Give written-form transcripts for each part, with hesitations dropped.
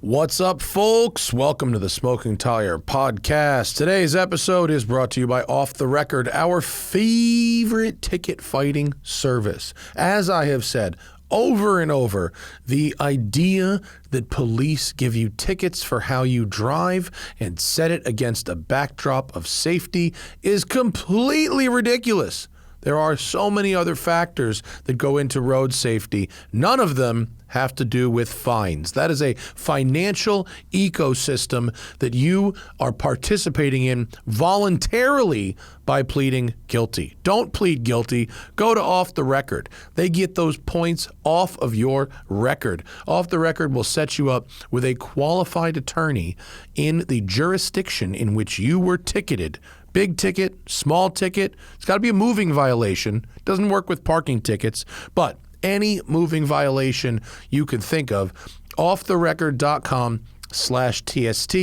What's up, folks? Welcome to the Smoking Tire Podcast. Today's episode is brought to you by Off the Record, our favorite ticket fighting service. As I have said over and over, the idea that police give you tickets for how you drive and set it against a backdrop of safety is completely ridiculous. There are so many other factors that go into road safety. None of them have to do with fines. That is a financial ecosystem that you are participating in voluntarily by pleading guilty. Don't plead guilty. Go to Off the Record. They get those points off of your record. Off the Record will set you up with a qualified attorney in the jurisdiction in which you were ticketed. Big ticket, small ticket. It's got to be a moving violation. Doesn't work with parking tickets, but any moving violation you can think of, offtherecord.com/TST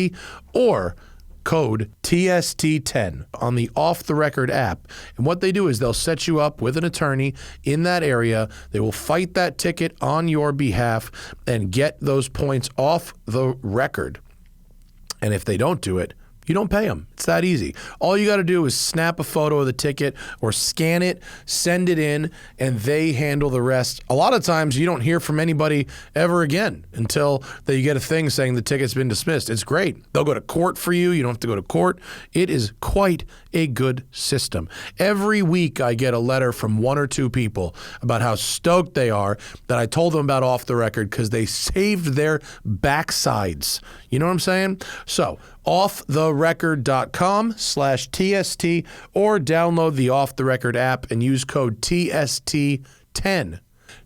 or code TST10 on the Off the Record app. And what they do is they'll set you up with an attorney in that area. They will fight that ticket on your behalf and get those points off the record. And if they don't do it, you don't pay them. It's that easy. All you got to do is snap a photo of the ticket or scan it, send it in, and they handle the rest. A lot of times you don't hear from anybody ever again until you get a thing saying the ticket's been dismissed. It's great. They'll go to court for you. You don't have to go to court. It is quite a good system. Every week I get a letter from one or two people about how stoked they are that I told them about Off the Record because they saved their backsides. You know what I'm saying? So, offtherecord.com/TST or download the Off the Record app and use code TST10.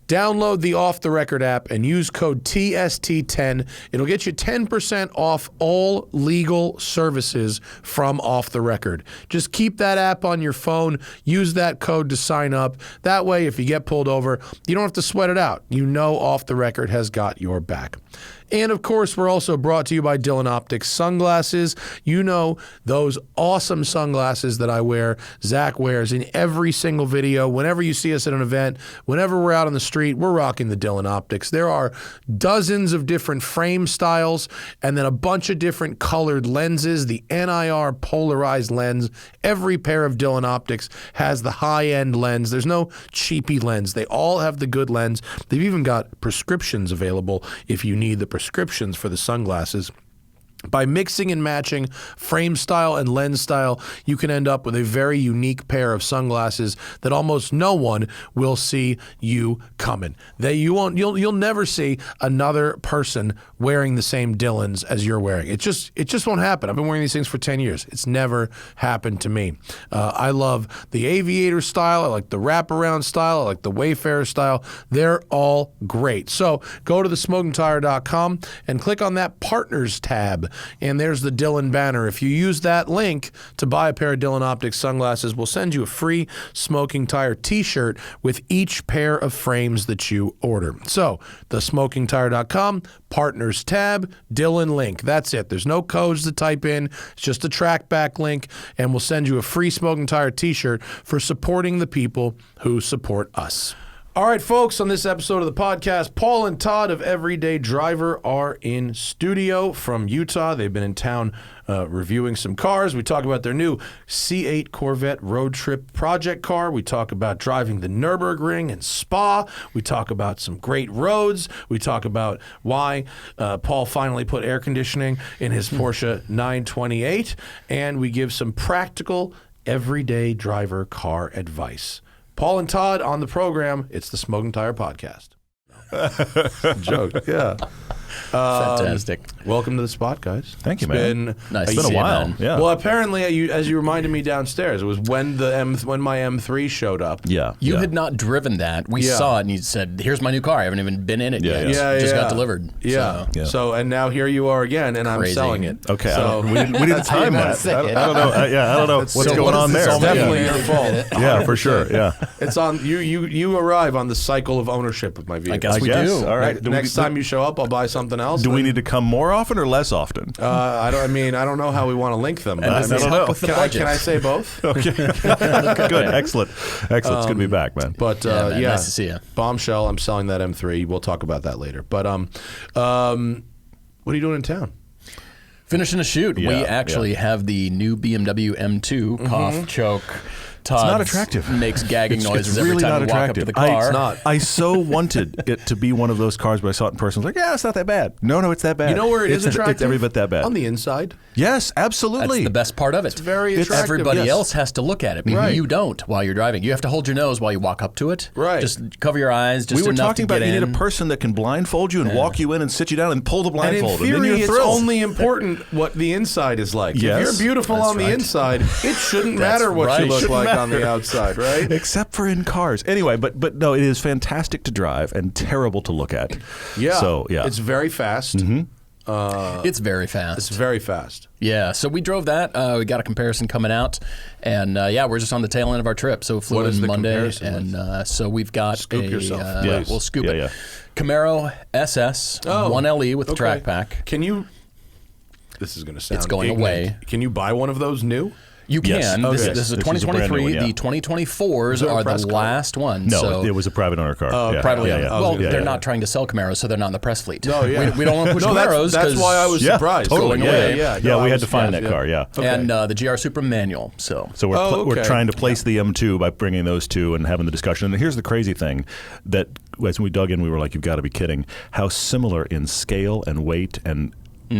Download the Off the Record app and use code TST10. It'll get you 10% off all legal services from Off the Record. Just keep that app on your phone. Use that code to sign up. That way, if you get pulled over, you don't have to sweat it out. You know Off the Record has got your back. And of course, we're also brought to you by Dylan Optics sunglasses. You know those awesome sunglasses that I wear, Zach wears in every single video. Whenever you see us at an event, whenever we're out on the street, we're rocking the Dylan Optics. There are dozens of different frame styles and then a bunch of different colored lenses. The NIR polarized lens. Every pair of Dylan Optics has the high-end lens. There's no cheapy lens. They all have the good lens. They've even got prescriptions available if you need the prescriptions for the sunglasses. By mixing and matching frame style and lens style, you can end up with a very unique pair of sunglasses that almost no one will see you coming. You'll never see another person wearing the same Dylans as you're wearing. It just won't happen. I've been wearing these things for 10 years. It's never happened to me. I love the aviator style. I like the wraparound style. I like the Wayfarer style. They're all great. So go to thesmokingtire.com and click on that partners tab. And there's the Dylan banner. If you use that link to buy a pair of Dylan Optics sunglasses, we'll send you a free Smoking Tire t-shirt with each pair of frames that you order. So, thesmokingtire.com, partners tab, Dylan link. That's it. There's no codes to type in. It's just a trackback link, and we'll send you a free Smoking Tire t-shirt for supporting the people who support us. All right, folks, on this episode of the podcast, Paul and Todd of Everyday Driver are in studio from Utah. They've been in town reviewing some cars. We talk about their new C8 Corvette road trip project car. We talk about driving the Nurburgring and Spa. We talk about some great roads. We talk about why Paul finally put air conditioning in his Porsche 928. And we give some practical everyday driver car advice. Paul and Todd on the program. It's the Smoking Tire Podcast. Joke, yeah. Fantastic. Welcome to the spot, guys. Thank you, man. Nice. It's been a while. Man. Yeah. Well, apparently, as you reminded me downstairs, it was when my M3 showed up. Yeah. You had not driven that. We saw it, and you said, "Here's my new car. I haven't even been in it yet. Just got delivered." Yeah. So, and now here you are again, and I'm selling it. Okay. So we didn't time that. I don't know. I don't know what's going on there. It's definitely your fault. Yeah, for sure. Yeah. It's on you. You arrive on the cycle of ownership of my vehicle. I guess we do. All right. Next time you show up, I'll buy something else. Do we need to come more often or less often? I don't know how we want to link them. I don't know. Can I say both? Okay. Good. Excellent. It's good to be back, man. But man, nice to see you. Bombshell. I'm selling that M3. We'll talk about that later. But What are you doing in town? Finishing a shoot. We actually have the new BMW M2 cough choke. Todd it's not attractive. Makes gagging noises it's really every time not we walk up to the car. It's not. I so wanted it to be one of those cars, but I saw it in person. I was like, yeah, it's not that bad. No, it's that bad. You know where it's attractive? It's every bit that bad. On the inside. Yes, absolutely. That's the best part of it. It's very attractive. Everybody else has to look at it. Maybe you don't while you're driving. You have to hold your nose while you walk up to it. Right. Just cover your eyes. Just we were enough talking to about get you in. need a person that can blindfold you and walk you in and sit you down and pull the blindfold. And in theory, then you're it's thrilled. only important what the inside is like. Yes. If you're beautiful on the inside, it shouldn't matter what you look like on the outside, right? Except for in cars. Anyway, but no, it is fantastic to drive and terrible to look at. Yeah. So, yeah. It's very fast. It's very fast. It's very fast. Yeah, so we drove that. We got a comparison coming out, and we're just on the tail end of our trip. So we flew in Monday, and so we've got Scoop yourself, please. We'll scoop Yeah, it. yeah. Camaro SS 1LE with the track pack. Can you? This is going to sound. It's going ignorant. away. Can you buy one of those new? You can. Yes. This, Okay. this is a This is a brand 2023. new one, yeah. The 2024s are the last ones. No, so it was a private owner car. privately owned. Well, yeah, they're yeah. not trying to sell Camaros, so they're not in the press fleet. No, yeah. We don't want to push No, Camaros. that's why I was surprised. Totally. Going away. Yeah, No, we I had was to find that surprised, car. Yeah. And the GR Supra manual. So we're trying to place the M2 by bringing those two and having the discussion. And here's the crazy thing that as we dug in, we were like, you've got to be kidding. How similar in scale and weight and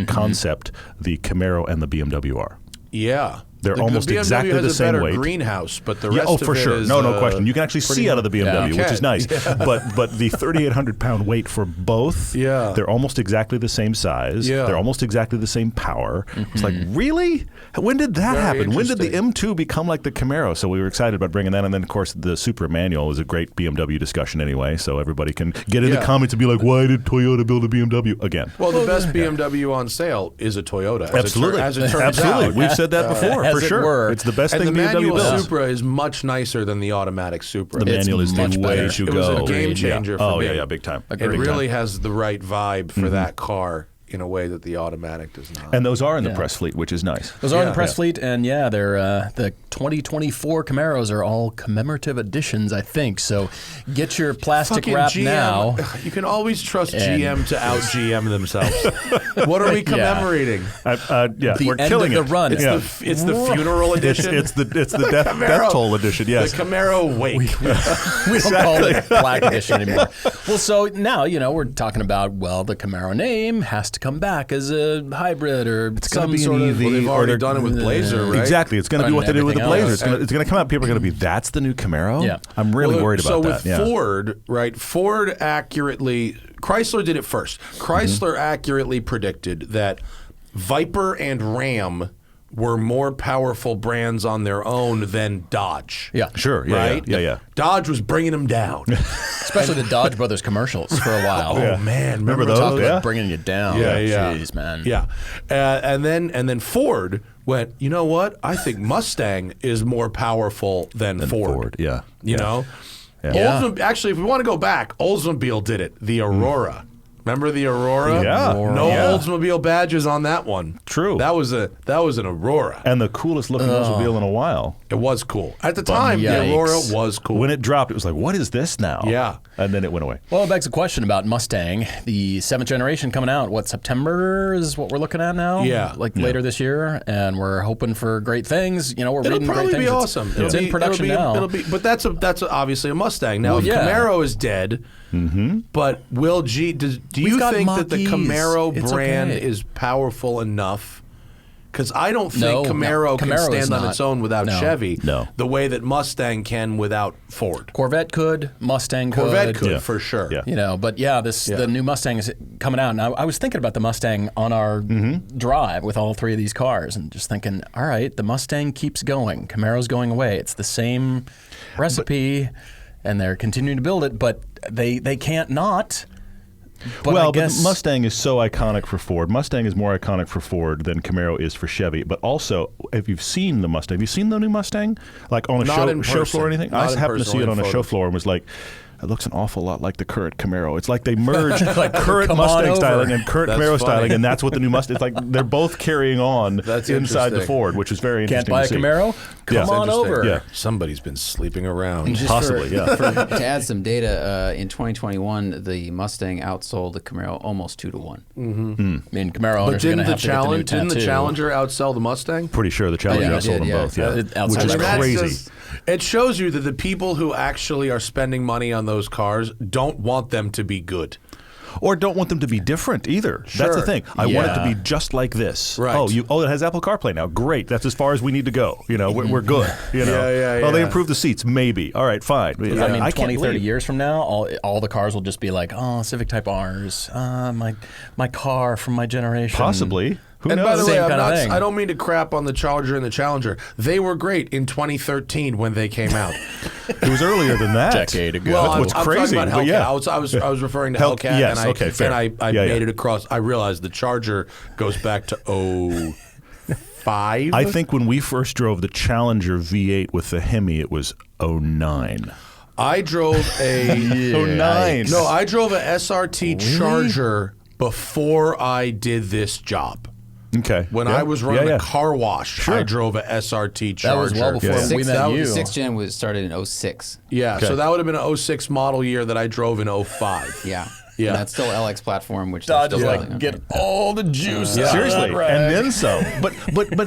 concept the Camaro and the BMW are. Yeah. They're almost the BMW exactly has the a same better weight. greenhouse, but the rest oh, of for it sure. is, No question. You can actually see out of the BMW, which is nice. Yeah. But the 3,800-pound weight for both, they're almost exactly the same size. Yeah. They're almost exactly the same power. It's like, really? When did that happen? When did the M2 become like the Camaro? So we were excited about bringing that. And then, of course, the Supra manual was a great BMW discussion anyway. So everybody can get in the comments and be like, why did Toyota build a BMW again? Well, the best BMW on sale is a Toyota. Absolutely. As it turns out. We've said that before, for sure. It's the best and thing the BMW manual builds. Supra is much nicer than the automatic Supra. The manual is much the way better. to It go. was a game changer for me. Yeah, big time. It really has the right vibe for that car in a way that the automatic does not. And those are in the press fleet, which is nice. Those are in the press fleet, and they're the 2024 Camaros are all commemorative editions, I think. So get your plastic Fucking wrap GM, now. You can always trust GM to out GM themselves. What are we commemorating? The we're end killing of the it. run. It's the funeral edition. It's the death toll edition. Yes. The Camaro wake. We don't call it Black Edition anymore. Well, so now we're talking about the Camaro name has to come back as a hybrid or gonna some be an sort of. EV. Well, they've already they're- done it with Blazer, right? Exactly. It's going to be what they did with the everything Blazer. else. It's going to come out. People are going to be, that's the new Camaro? Yeah. I'm really worried about that. So with Ford, right, Ford accurately, Chrysler did it first. Chrysler accurately predicted that Viper and Ram were more powerful brands on their own than Dodge. Yeah. Sure. Yeah. Right? Yeah. Dodge was bringing them down. Especially the Dodge Brothers commercials for a while. Oh, man. Remember Talk those? about bringing you down. Yeah. Jeez, man. Yeah. And then Ford went, you know what? I think Mustang is more powerful than Ford. Yeah. You know? Yeah. Actually, if we want to go back, Oldsmobile did it. The Aurora. Remember the Aurora? Yeah. No Yeah. Oldsmobile badges on that one. True. That was an Aurora. And the coolest looking automobile in a while. It was cool. At the time, the Aurora was cool. When it dropped, it was like, what is this now? Yeah. And then it went away. Well, it begs a question about Mustang. The 7th generation coming out, September is what we're looking at now? Yeah. Later this year, and we're hoping for great things. We're It'll reading great probably things. be awesome. It's in production now. But that's obviously a Mustang. Now, if Camaro is dead, but do you got think that the Mach-E's. Camaro It's brand okay. is powerful enough? Because I don't think No, Camaro can Camaro is stand on not. its own without No. Chevy. No. The way that Mustang can without Ford. Corvette could, Mustang could. Corvette could, Yeah. for sure. Yeah. But the new Mustang is coming out. And I was thinking about the Mustang on our drive with all three of these cars and just thinking, all right, the Mustang keeps going. Camaro's going away. It's the same recipe, and they're continuing to build it, but they can't not. But But the Mustang is so iconic for Ford. Mustang is more iconic for Ford than Camaro is for Chevy. But also, if you've seen the Mustang, have you seen the new Mustang? Like on a Not in show person. floor or anything? Not I in happened to person, see it only on in a show photos. floor and was like, it looks an awful lot like the current Camaro. It's like they merged current come Mustang on styling over. and current That's Camaro funny. styling, and that's what the new Mustang. It's like they're both carrying on That's inside the interesting. Ford, which is very Can't interesting buy a to see. Camaro? Come Yeah. on over. Yeah. Somebody's been sleeping around. Just Possibly, yeah. to add some data, in 2021, the Mustang outsold the Camaro almost 2-1. I mean, Camaro But owners are going didn't to the have to get the new Didn't the tattoo. Challenger outsell the Mustang? Pretty sure the Challenger Yeah, outsold it them did, both, yeah. yeah. It outside Which is the That's crazy. just- it shows you that the people who actually are spending money on those cars don't want them to be good. Or don't want them to be different either. That's the Sure. thing. I want it to Yeah. be just like this. Right. Oh, it has Apple CarPlay now. Great. That's as far as we need to go. You know, we're good. You know. Yeah, Oh, they yeah. improved the seats. Maybe. All right, fine. I mean, can't 20, 30 believe- years from now, all the cars will just be like, oh, Civic Type R's, my car from my generation. Possibly. Who And knows? by the way, Same kind of thing. I don't mean to crap on the Charger and the Challenger. They were great in 2013 when they came out. It was earlier than that. Decade ago. Well, I'm, what's I'm crazy? talking about but Hellcat. yeah. I was referring to Hell- Hellcat, yes, and I okay, fair. and I Yeah, made yeah. it across. I realized the Charger goes back to 05. I think when we first drove the Challenger V8 with the Hemi, it was 09. I drove a 09. no. I drove a SRT Charger before I did this job. Okay. When Yeah. I was running yeah, a car wash, I drove a SRT Charger. That was well before Yeah. we met you. 6th gen was started in 06. Yeah, Okay. so that would have been an 06 model year that I drove in 05. Yeah. Yeah. And that's still LX platform, which they're Dodge is still like, building on. get all the juice out of Seriously, that rag. and then some. But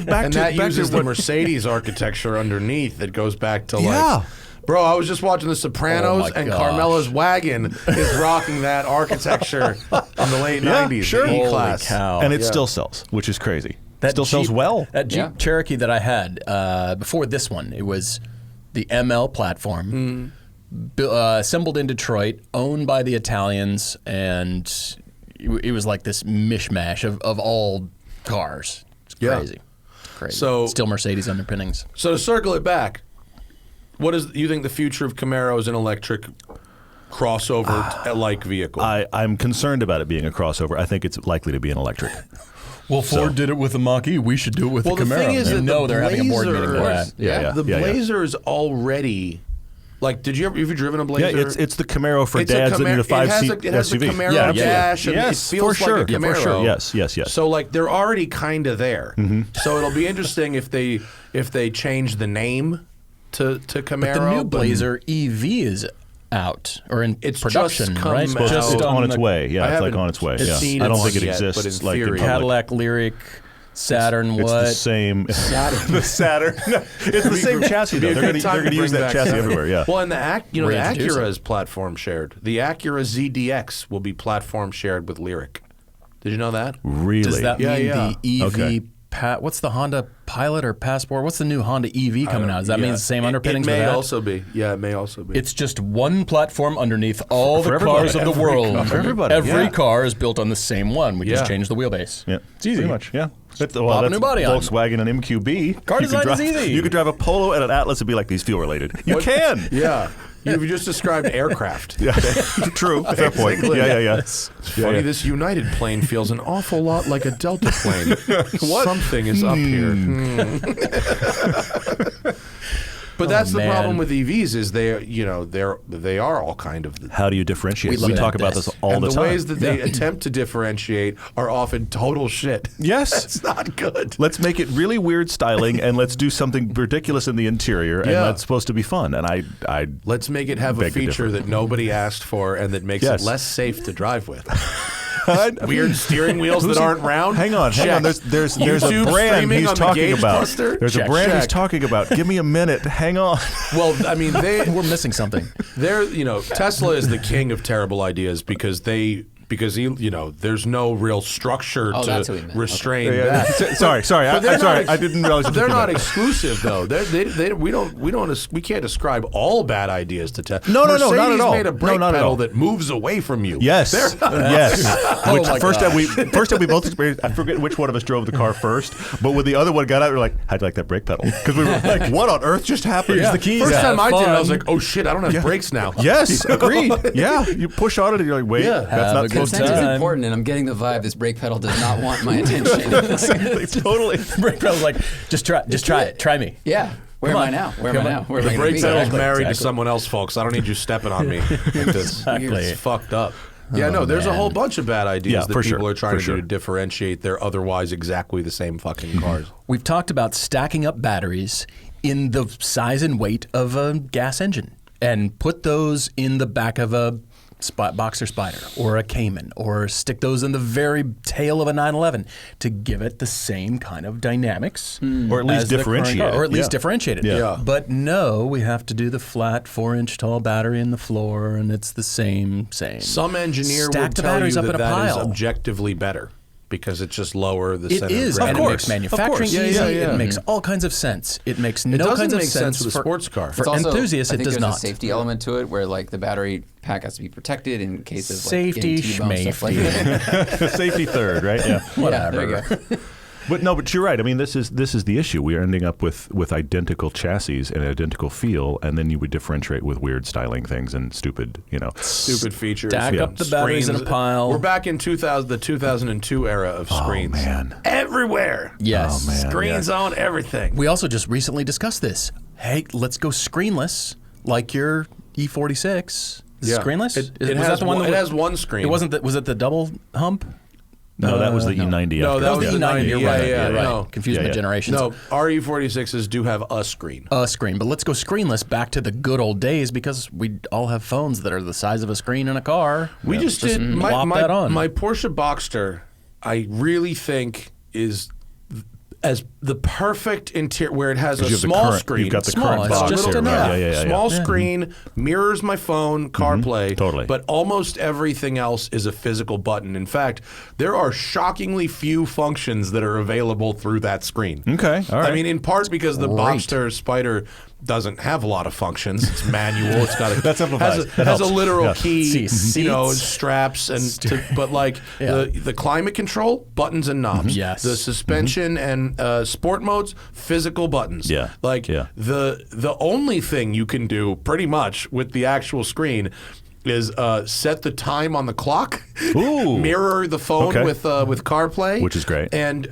back And to that back uses to the what, Mercedes architecture underneath that goes back to like... Yeah. Bro, I was just watching The Sopranos, Oh my and gosh. Carmela's wagon is rocking that architecture in the late Yeah, 90s, sure. the Holy E-Class. cow. and it Yeah. still sells, which is crazy. That still sells Jeep- well. That Jeep Yeah. Cherokee that I had before this one, it was the ML platform, assembled in Detroit, owned by the Italians, and it was like this mishmash of all cars. It's Yeah. crazy. It's crazy. So- Still Mercedes underpinnings. So to circle it back, what is you think the future of Camaro is an electric crossover-like vehicle? I'm concerned about it being a crossover. I think it's likely to be an electric. Well, Ford did it with the Mach-E. We should do it with well, the the Camaro. thing is You that know the they're having a board meeting for Blazer- that. Yeah, yeah. the yeah, yeah. Blazer is already... Like, have you driven a Blazer? Yeah, it's the Camaro for It's a dads that need a Camaro- five-seat it has SUV. the Camaro Yeah, dash, and Yes, it feels for sure. like a Yeah, Camaro. for sure. Yes. So like they're already kind of there. So it'll be interesting if they change the name to Camaro. The new but Blazer EV is out or in It's production, just come right? out. It's on its way. I Yeah, it's like haven't on its way. seen Yeah. I don't it think it yet, but exists in like in theory. public. Cadillac Lyric, Saturn, It's what? the same. the Saturn. It's the same chassis though. Be a They're good going time to use bring that back chassis Saturn. everywhere. Yeah. Well, and the the Reintroduce Acura it. is platform shared. The Acura ZDX will be platform shared with Lyric. Did you know that? Really? Does that Yeah, mean yeah. the EV? Okay. What's the Honda Pilot or Passport? What's the new Honda EV coming out? Does that mean it's the same underpinnings It may for that? also be. Yeah, it may also be. It's just one platform underneath all For the cars everybody. of the world. For everybody, Every yeah. car is built on the same one. We just Yeah. changed the wheelbase. Yeah, It's easy. Pretty much, yeah. That's Pop a new body on. Volkswagen and MQB. Car You could design is drive- easy. You could drive a Polo and an Atlas and be like, these feel related. You can. Yeah. You've just described aircraft. Yeah. True. Fair point. Basically. Yeah. It's funny, this United plane feels an awful lot like a Delta plane. What? Something is up here. But that's the man. problem with EVs is they are all kind of How do you differentiate? We We, love talk that about this. this all and the the time. ways that they attempt to differentiate are often total shit. Yes. It's not good. Let's make it really weird styling, and let's do something ridiculous in the interior, and Yeah. that's supposed to be fun. And I Let's make it have a Beg to feature differ. that nobody asked for and that makes Yes. it less safe to drive with. Weird steering wheels that aren't round. Hang on. Check. There's a YouTube brand streaming he's on the talking Gauge about. Buster? There's Check. a brand he's Check. talking about. Give me a minute. Hang on. Well, I mean, We're missing something. Tesla is the king of terrible ideas because there's no real structure Oh, that's to what he meant. restrain Yeah, that. sorry. But they're I'm sorry. not I didn't realize. what They're you not meant. exclusive though. We can't describe all bad ideas to Tesla. No, not at Mercedes all. made a brake No, not at pedal all. that moves away from you. Yes, yes. Which my first time gosh. we both experienced. I forget which one of us drove the car first, but when the other one got out, we were like, "How'd you like that brake pedal?" Because we were like, "What on earth just happened?" Here's the keys. First time I did it, I was Fun. like, "Oh shit, I don't have brakes now." Yes, agreed. Yeah, you push on it and you're like, "Wait, Yeah. that's Have not a good supposed Consent to." is time. important, and I'm getting the vibe this brake pedal does not want my attention. Exactly, totally. Brake pedal's like, just try it. Try me. Yeah. Where am I now? Where am I now? Where am I The gonna brake be? pedal's married to Exactly. someone else, folks. I don't need you stepping on me. Exactly. It's fucked up. Yeah, no, there's a whole bunch of bad ideas that for people sure, are trying for to sure. do to differentiate their otherwise exactly the same fucking cars. We've talked about stacking up batteries in the size and weight of a gas engine and put those in the back of a Boxster Spider or a Cayman, or stick those in the very tail of a 911 to give it the same kind of dynamics. Or at least as the current differentiate car, or it. at least Yeah. differentiate it. Yeah. But no, we have to do the flat 4-inch tall battery in the floor, and it's the same. Some engineer Stack would the tell you batteries up in that a that is pile. objectively better because it's just lower the It center is, of and gravity. it makes manufacturing Yeah, easy. yeah, yeah. It makes all kinds of sense. It makes no doesn't kinds of make sense sense with a for sports car. For It's also, enthusiasts, I it think does there's not. a safety element to it where like the battery pack has to be protected in case of like Safety, getting T-boned, stuff like schmafety. that. Safety third, right? Yeah. Whatever. Yeah, there you go. But you're right. I mean, this is the issue. We are ending up with identical chassis and identical feel, and then you would differentiate with weird styling things and stupid features. Stack up the batteries in a Screens. pile. We're back in the 2002 era of screens. man. Everywhere. Yes. Oh, man. Screens on everything. We also just recently discussed this. Hey, let's go screenless, like your E46. Is it screenless? It has one screen. It wasn't. Was it the double hump? No, that was the E90. No, that was the the E90. You're yeah, right. yeah, You're right. no. Confused Yeah, my yeah. generations. No, our E46s do have a screen. A screen, but let's go screenless back to the good old days because we all have phones that are the size of a screen in a car. We just did plop that on. my Porsche Boxster. I really think is as the perfect interior where it has a You have the small current- screen. You've got the Small, current it's box just here, enough. right? Yeah. Small screen, mirrors my phone, CarPlay. Totally. But almost everything else is a physical button. In fact, there are shockingly few functions that are available through that screen. Okay, all right. I mean, in part because the Boxster Spider doesn't have a lot of functions. It's manual. It's got a That simplifies. That has a helps. literal Yeah. key, Seats. straps but like the climate control buttons and knobs. Yes. The suspension and sport modes, physical buttons. Yeah. Like Yeah. the only thing you can do pretty much with the actual screen is set the time on the clock, Ooh. mirror the phone Okay. with CarPlay, Which is great. and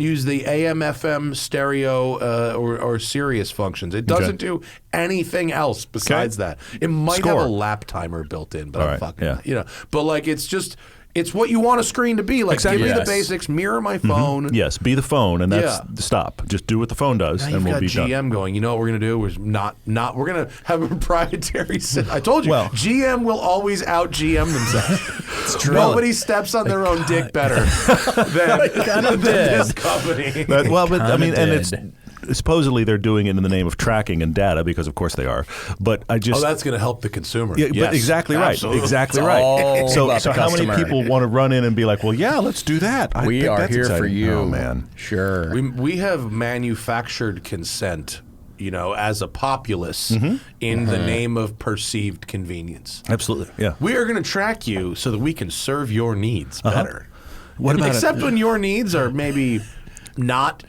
use the AM/FM stereo or Sirius functions. It doesn't do anything else besides that. It might Score. have a lap timer built in, but All I'm right, fucking yeah. But like it's what you want a screen to be. Like Exactly. give me the Yes. basics, mirror my phone. Yes, be the phone, and that's Yeah. stop. Just do what the phone does, Now and you've we'll got be GM done. going. You know what we're gonna do? We're we're gonna have a proprietary. I told you, Well- GM will always out GM themselves. It's true. Nobody steps on their own dick better than this company. But I mean, and Kinda it's did. supposedly they're doing it in the name of tracking and data because, of course, they are. But I just that's gonna help the consumer. Yeah, Yes, but exactly right. absolutely. Exactly It's right. all So about the how many customer. people want to run in and be like, "Well, yeah, let's do that." I We think are that's here for exciting. you. Oh man. Sure. We have manufactured consent, as a populace in the name of perceived convenience. Absolutely. Yeah. We are going to track you so that we can serve your needs better. What about Except when your needs are maybe not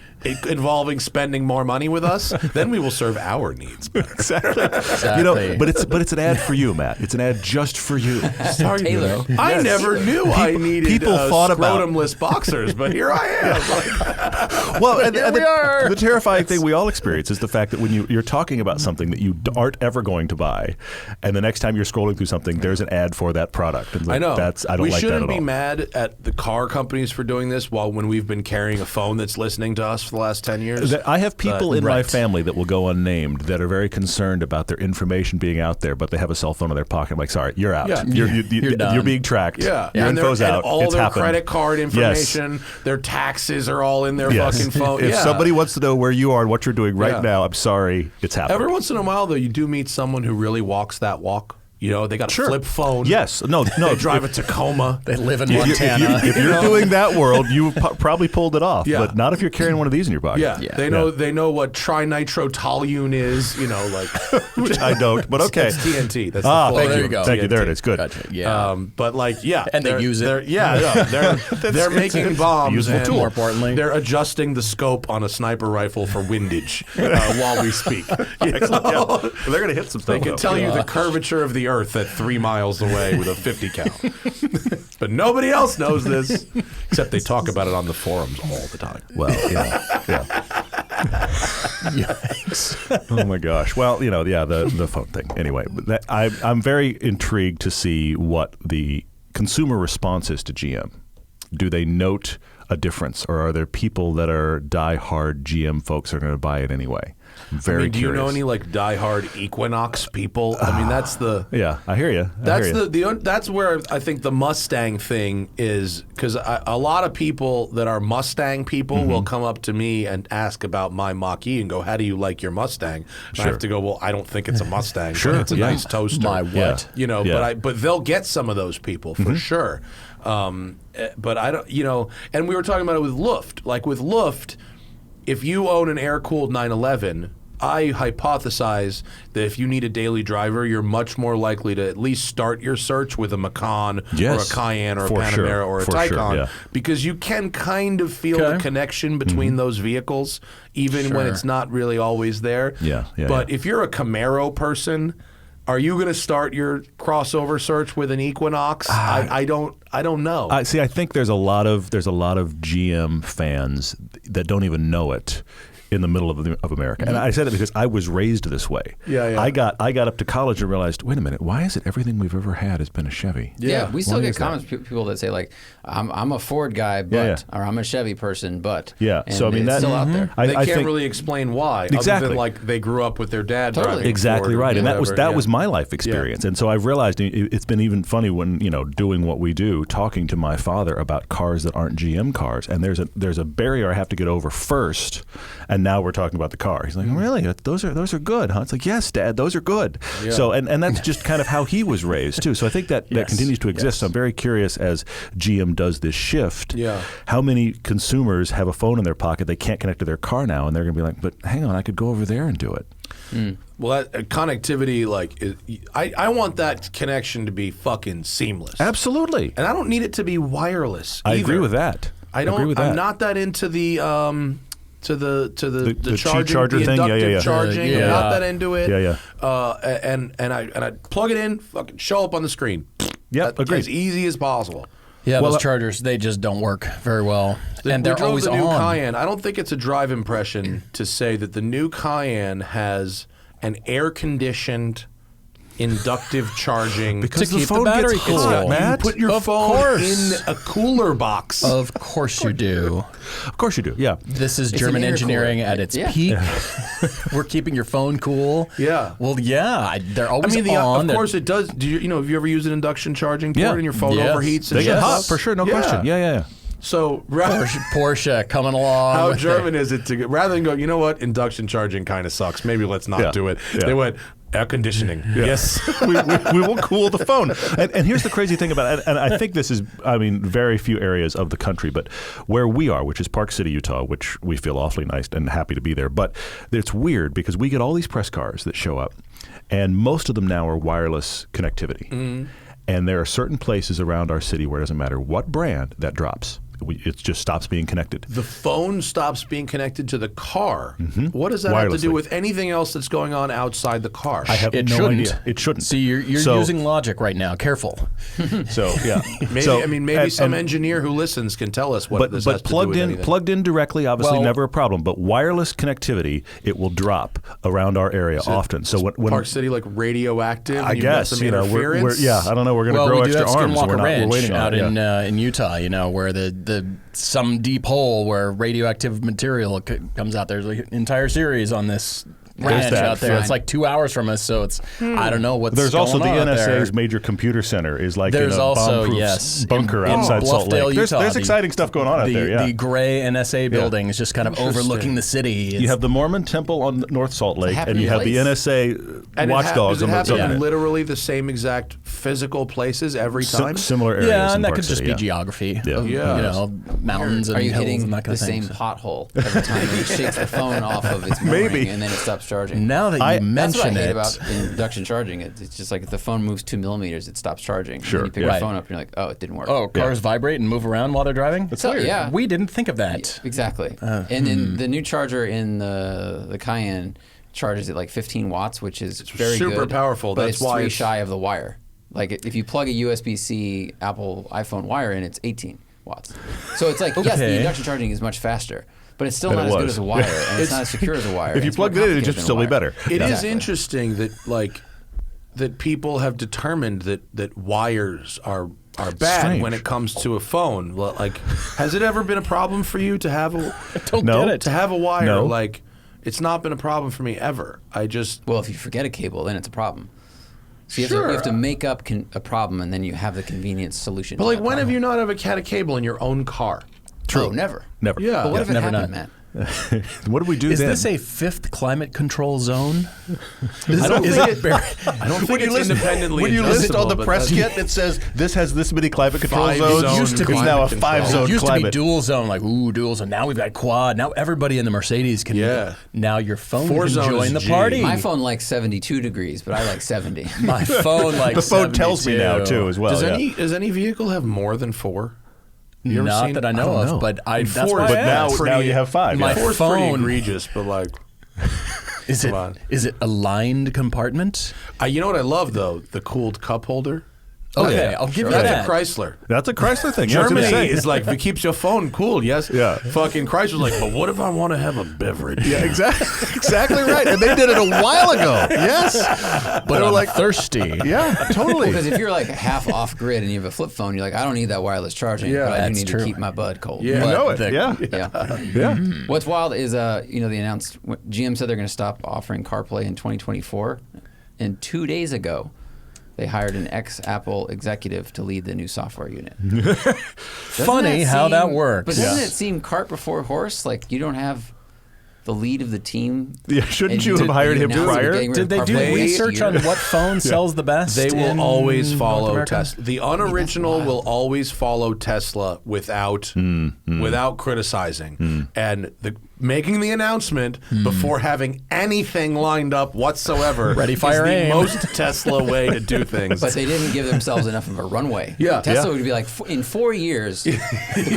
involving spending more money with us, then we will serve our needs better. Exactly. Exactly. But it's an ad for you, Matt. It's an ad just for you. Sorry, Taylor. I never knew I needed people thought about- scrotumless boxers, but here I am. Well, and we are. the terrifying thing we all experience is the fact that when you're talking about something that you aren't ever going to buy, and the next time you're scrolling through something, there's an ad for that product. And I know. I don't we like that shouldn't at be all. mad at the car companies for doing this when we've been carrying a phone that's listening to us for the last 10 years. I have people in my right. family that will go unnamed that are very concerned about their information being out there, but they have a cell phone in their pocket. I'm like, sorry, you're out. Yeah. You're done. being tracked. Yeah, Your and info's out. all It's their happened. credit card information, their taxes are all in their Yes. fucking phone. If Yeah. somebody wants to know where you are and what you're doing right Yeah. now, I'm sorry, it's happening. Every once in a while, though, you do meet someone who really walks that walk. They got a Sure. flip phone. Yes. No. They drive a Tacoma. They live in If Montana. you're doing that world, you probably pulled it off. Yeah. But not if you're carrying one of these in your pocket. Yeah. Yeah. They know what trinitrotoluene is. Which I don't. But okay. It's TNT. That's Ah, the thank there you. you go. Thank you. There it TNT. is. Good. Gotcha. Yeah. But And they use it. They're making bombs. useful and tool. More importantly. they're adjusting the scope on a sniper rifle for windage while we speak. They're going to hit some stuff. They can though. tell you the curvature of the Earth at 3 miles away with a 50 count. But nobody else knows this, except they talk about it on the forums all the time. Well, yeah. Yikes. Oh my gosh. Well, the phone thing. Anyway, but I'm very intrigued to see what the consumer response is to GM. Do they note a difference, or are there people that are die-hard GM folks that are going to buy it anyway? I'm very do curious. you know any like die-hard Equinox people? I mean, that's the Yeah, I hear you. that's where I think the Mustang thing is, because a lot of people that are Mustang people will come up to me and ask about my Mach-E and go, "How do you like your Mustang?" And I have to go, "Well, I don't think it's a Mustang. Sure, but it's a yeah. nice toaster." My what? But they'll get some of those people for sure. But I don't, and we were talking about it with Luft. Like with Luft, if you own an air-cooled 911, I hypothesize that if you need a daily driver, you're much more likely to at least start your search with a Macan or a Cayenne or a Panamera or a Taycan, because you can kind of feel the connection between those vehicles, even when it's not really always there. But if you're a Camaro person, are you going to start your crossover search with an Equinox? I don't know. I think there's a lot of GM fans that don't even know it in the middle of America. And I said it because I was raised this way. I got up to college and realized, wait a minute, why is it everything we've ever had has been a Chevy? Yeah, we still get comments from people that say like, I'm a Ford guy, but or I'm a Chevy person, but so I mean that's that still out there. They can't really explain why, other than like they grew up with their dad driving. Exactly Ford right, and whatever. that was my life experience. And so I've realized it's been even funny when doing what we do, talking to my father about cars that aren't GM cars, and there's a barrier I have to get over first, and now we're talking about the car. He's like, really? Those are good, huh? It's like, yes, Dad, those are good. Yeah. So and that's just kind of how he was raised too. So I think that continues to exist. So I'm very curious as GM does this shift. How many consumers have a phone in their pocket they can't connect to their car now, and they're going to be like, but hang on, I could go over there and do it. Well, that connectivity, I want that connection to be fucking seamless. Absolutely. And I don't need it to be wireless either. I agree with that. I'm not that into the the charger thing, inductive charging. I'm not that into it. And I plug it in, fucking show up on the screen. Agreed. As easy as possible. Yeah, those chargers, they just don't work very well. And they're always the new on. Cayenne. I don't think it's a drive impression to say that the new Cayenne has an air-conditioned inductive charging because to the keep phone the battery gets cool. hot, Matt. You put your phone in a cooler box. Of course you do. Of course you do. Yeah. This is German engineering at its peak. We're keeping your phone cool. Yeah. Well, yeah, they're always on. Of course it does. Do you have you ever used an induction charging port and your phone overheats? They get hot for sure. No question. Yeah. So Porsche coming along. How German is it to rather than go, you know what, induction charging kind of sucks. Maybe let's not do it. They went air conditioning. Yes, we will cool the phone. And here's the crazy thing about it. And I think this is, very few areas of the country, but where we are, which is Park City, Utah, which we feel awfully nice and happy to be there. But it's weird because we get all these press cars that show up, and most of them now are wireless connectivity. And there are certain places around our city where it doesn't matter what brand that drops. It just stops being connected. The phone stops being connected to the car. What does that have to do with anything else that's going on outside the car? I have no idea. It shouldn't. See, you're using logic right now. Careful. So yeah, maybe some engineer who listens can tell us what this has to do with anything. Plugged in directly, obviously never a problem. But wireless connectivity, it will drop around our area often. So when Park City like radioactive, I guess some interference? I don't know. We're going to grow extra arms. We're waiting out on in Utah. Where some deep hole where radioactive material comes out. There's an entire series on this ranch out there. It's like 2 hours from us, so it's I don't know what's There's going also the on NSA's there. major computer center is like there's in a also bomb-proof bunker outside Salt Bluffdale, Lake. Utah, There's exciting stuff going on out there. Yeah. The gray NSA building is just kind of overlooking the city. You have the Mormon Temple on North Salt Lake, and you have the NSA watchdogs on the Does it have literally the same exact physical places every time? Similar areas. Yeah, and in that Park could just City, be geography. Yeah. Mountains and hills hills and that kind the of thing. same pothole every time it shakes the phone off of its mooring and then it stops charging. Now that you That's what I mention hate it, about induction charging. It's just like if the phone moves 2 millimeters, it stops charging. Sure. And you pick your phone up and you're like, oh, it didn't work. oh, cars vibrate and move around while they're driving? That's weird. Yeah. We didn't think of that. Exactly. And then the new charger in the Cayenne charges at like 15 watts, which is very super good, powerful. But That's it's why 3 it's shy of the wire. Like if you plug a USB-C Apple iPhone wire in, it's 18. watts. So it's like, yes, the induction charging is much faster, but it's still not as good as a wire, and it's not as secure as a wire. If you plugged it in, it'd just still be better. It is interesting that that people have determined that wires are bad Strange. when it comes to a phone. Like, has it ever been a problem for you to have a to have a wire? No. Like, it's not been a problem for me ever. Well, if you forget a cable, then it's a problem. So you have to make up a problem, and then you have the convenient solution. But like, when have you not had a cable in your own car? True. Oh, never. Never. Yeah. But what if it Never happened, not. Matt? What do we do Is then? this a fifth climate control zone? I don't think it's independently when you list all the adjustable, press but kit, it says this has this many climate control zones. zone Used to be climate now a control. 5-zone It used climate. to be dual zone, like, ooh, dual zone. Now we've got quad. Now everybody in the Mercedes can. Yeah. Now your phone Four can zone join is the G. party. My phone likes 72 degrees, but I like 70. My phone likes the phone tells me now too as well. Does any vehicle have more than 4? You ever Not seen- that I know I don't of, know. but that's Four why is I But now, asked. now you have 5. My yeah. 4's pretty phone- egregious, but like, Is Come on. it a lined compartment? you know what I love though? The cooled cup holder. Okay, yeah. I'll give you That's that. a Chrysler. That's a Chrysler thing. Yeah, that's what I'm Germany saying. is like, if it keeps your phone cool, yes. Yeah. Fucking Chrysler's like, but what if I want to have a beverage? Yeah, exactly right. And they did it a while ago. Yes. But I'm like thirsty. Yeah, totally. Because if you're like half off grid and you have a flip phone, you're like, I don't need that wireless charging, Yeah, but I do that's need true. to keep my bud cold. Yeah. you But know it. the- Yeah. Yeah. Yeah. What's wild is, they announced, GM said they're going to stop offering CarPlay in 2024, and 2 days ago, they hired an ex-Apple executive to lead the new software unit. Funny how that works. But doesn't it seem cart before horse? Like, you don't have the lead of the team. Yeah, shouldn't and you have hired him now you're prior? getting rid Did of they do CarPlay research year. on what phone sells the best? They will in always North follow America? Tesla. The unoriginal will always follow Tesla without criticizing. And making the announcement before having anything lined up whatsoever Ready, fire, is the aim. most Tesla way to do things. But they didn't give themselves enough of a runway. Yeah. Tesla Yeah. would be like, in 4 years, the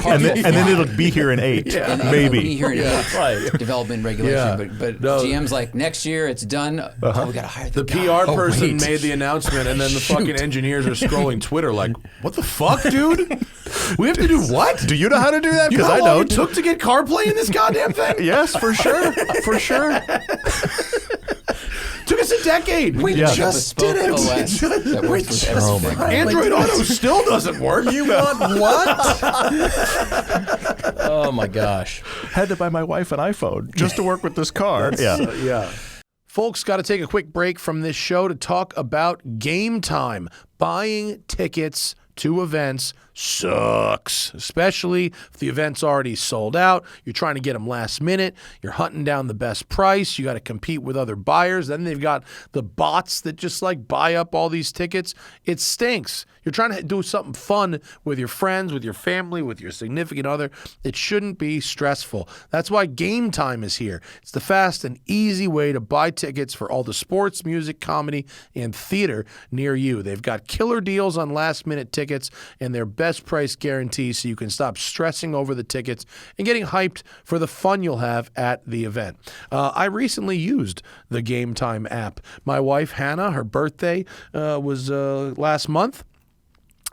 car And will then fly. it'll be here in 8, And it'll maybe. be here in Right. development regulation. Yeah. But No. GM's like, next year it's done. Oh, we got to hire The guy. PR person wait. made the announcement, and then the fucking engineers are scrolling Twitter like, what the fuck, dude? We have to do what? Do you know how to do that? You know Because how I long it don't. took to get CarPlay in this goddamn thing? Yes, for sure. For sure. Took us a decade. We Yeah. just did it. OS that works with Oh my everything. God. Android Auto still doesn't work. You want what? Oh my gosh. Had to buy my wife an iPhone just to work with this car. Yeah. Yeah. Folks, got to take a quick break from this show to talk about Gametime. Buying tickets to events sucks, especially if the event's already sold out. You're trying to get them last minute. You're hunting down the best price. You got to compete with other buyers. Then they've got the bots that just like buy up all these tickets. It stinks. You're trying to do something fun with your friends, with your family, with your significant other. It shouldn't be stressful. That's why Gametime is here. It's the fast and easy way to buy tickets for all the sports, music, comedy, and theater near you. They've got killer deals on last-minute tickets and their best price guarantee, so you can stop stressing over the tickets and getting hyped for the fun you'll have at the event. I recently used the Gametime app. My wife, Hannah, her birthday was last month.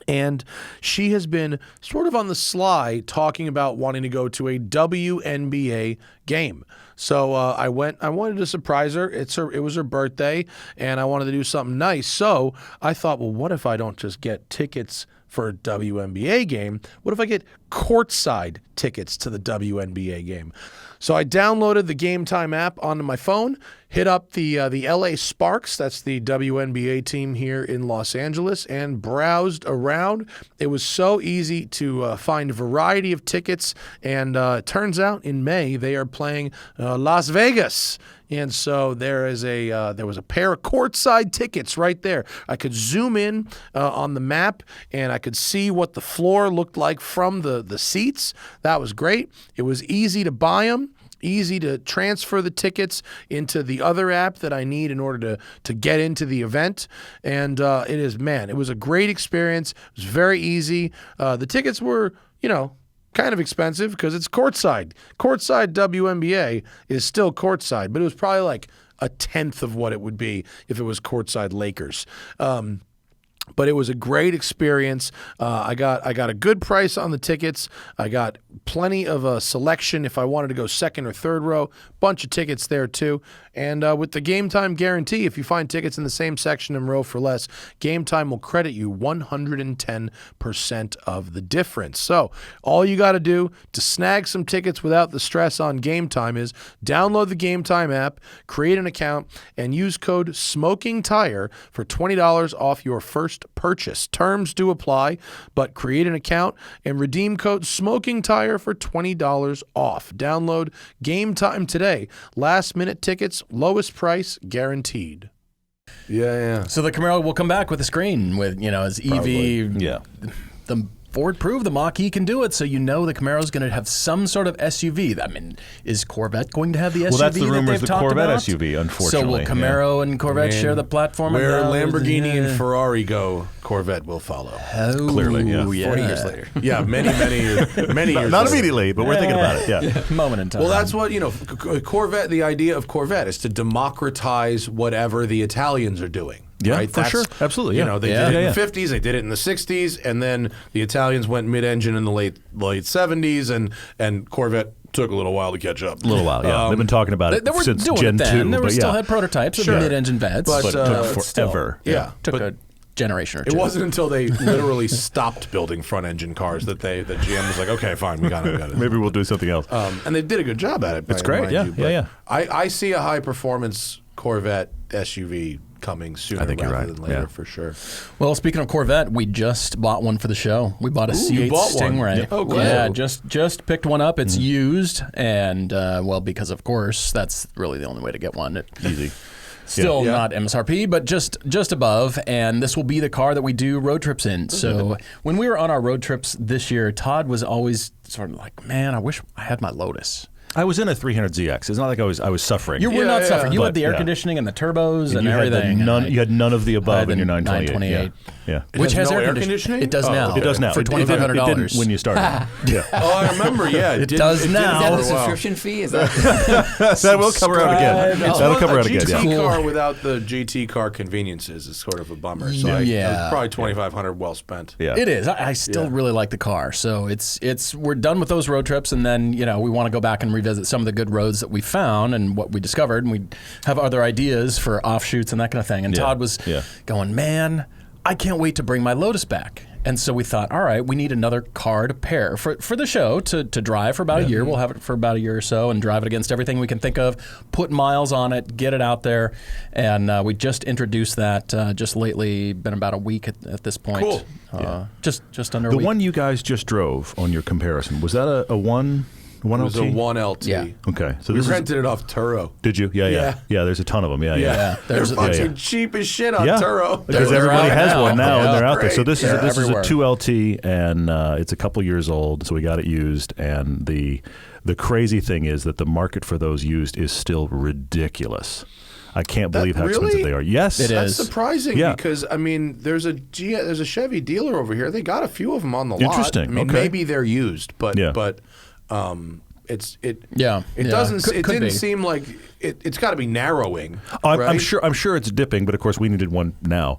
And she has been sort of on the sly talking about wanting to go to a WNBA game. So I wanted to surprise her. It was her birthday, and I wanted to do something nice. So I thought, well, what if I don't just get tickets for a WNBA game? What if I get courtside tickets to the WNBA game? So I downloaded the Gametime app onto my phone, hit up the LA Sparks, that's the WNBA team here in Los Angeles, and browsed around. It was so easy to find a variety of tickets, and it turns out in May they are playing Las Vegas. And so there was a pair of courtside tickets right there. I could zoom in on the map, and I could see what the floor looked like from the seats. That was great. It was easy to buy them. Easy to transfer the tickets into the other app that I need in order to get into the event. And it was a great experience. It was very easy. The tickets were, kind of expensive because it's courtside. Courtside WNBA is still courtside, but it was probably like a tenth of what it would be if it was courtside Lakers. But it was a great experience. I got a good price on the tickets. I got plenty of selection if I wanted to go second or third row. Bunch of tickets there too. And with the Game Time guarantee, if you find tickets in the same section and row for less, Game Time will credit you 110% of the difference. So all you got to do to snag some tickets without the stress on Game Time is download the Game Time app, create an account, and use code SMOKINGTIRE for $20 off your first purchase. Terms do apply, but create an account and redeem code SMOKINGTIRE for $20 off. Download Game Time today. Last minute tickets, lowest price guaranteed. Yeah. So the Camaro will come back with a screen with, as EV. Yeah. The Ford proved the Mach-E can do it, so the Camaro's going to have some sort of SUV. I mean, is Corvette going to have the SUV Well, that's the rumors, that the they've talked Corvette about? SUV, unfortunately. So will Camaro and Corvette Man, share the platform? Where now? Lamborghini and Ferrari go, Corvette will follow. Oh, Clearly, yeah. 40 years later. Yeah, many years. Not later. immediately, but we're thinking about it. Yeah. Moment in time. Well, that's what, Corvette, the idea of Corvette is to democratize whatever the Italians are doing. Yeah, right? for sure. Absolutely, yeah. They did it in the 50s, they did it in the 60s, and then the Italians went mid-engine in the late 70s, and Corvette took a little while to catch up. A little while, yeah. They've been talking about it They were since doing Gen it then. 2. They were but still yeah. had prototypes of Sure. mid-engine vets, But, But it took still, forever. Yeah. took but a generation or two. it wasn't until they literally stopped building front-engine cars that GM was like, okay, fine, we got it. Maybe we'll do something else. And they did a good job at it. It's great, mind yeah, you, yeah. I see a high-performance Corvette SUV coming sooner I think you're rather right, than later, yeah. for sure. Well, speaking of Corvette, we just bought one for the show. We bought a you C8 bought one. Stingray. Yeah. Oh, cool. Yeah, just picked one up. It's used, and because of course that's really the only way to get one. Easy. Still Yeah. not MSRP, but just above. And this will be the car that we do road trips in. So when we were on our road trips this year, Todd was always sort of like, man, I wish I had my Lotus. I was in a 300ZX. It's not like I was suffering. You were not Yeah, suffering. You but, had the air yeah. conditioning and the turbos and you everything. you had none of the I above had in your the 928. Yeah. Which has has no air air conditioning? conditioning? It does Oh, now. okay. It does now. For It didn't $2,500. when you started. Yeah. Oh, I remember, yeah. It does now. Is that Oh, the wow. subscription fee? Is that That will come around again. Subscribe. That'll come around a again. GT Yeah. car without the GT car conveniences is sort of a bummer. So Yeah. probably $2,500 well spent. Yeah. It is. I still really like the car. So we're done with those road trips, and then we want to go back and revisit some of the good roads that we found and what we discovered, and we have other ideas for offshoots and that kind of thing. And Yeah. Todd was going, man, I can't wait to bring my Lotus back. And so we thought, all right, we need another car to pair for the show to drive for about a year. We'll have it for about a year or so and drive it against everything we can think of, put miles on it, get it out there. And we just introduced that just lately, been about a week at this point. Cool. Just under a The week. one you guys just drove on your comparison, was that a 1 It was LT? a 1LT. Yeah. Okay. So We this is, rented it off Turo. did you? Yeah. Yeah. There's a ton of them. Yeah. Yeah. They're There's- fucking yeah. cheap as shit on Yeah, Turo. because They're everybody out has now. one now, Yeah. and they're out there. So Great. this is They're this everywhere. is a 2LT, and it's a couple years old. So we got it used, and the crazy thing is that the market for those used is still ridiculous. I can't believe how really? expensive they are. Yes, It That's is. surprising Yeah. because there's a Chevy dealer over here. They got a few of them on the lot. Interesting. I mean, Okay. maybe they're used, but Yeah. it Yeah. doesn't. Could It didn't be. seem like it's got to be narrowing. I'm right? sure it's dipping, but of course we needed one now.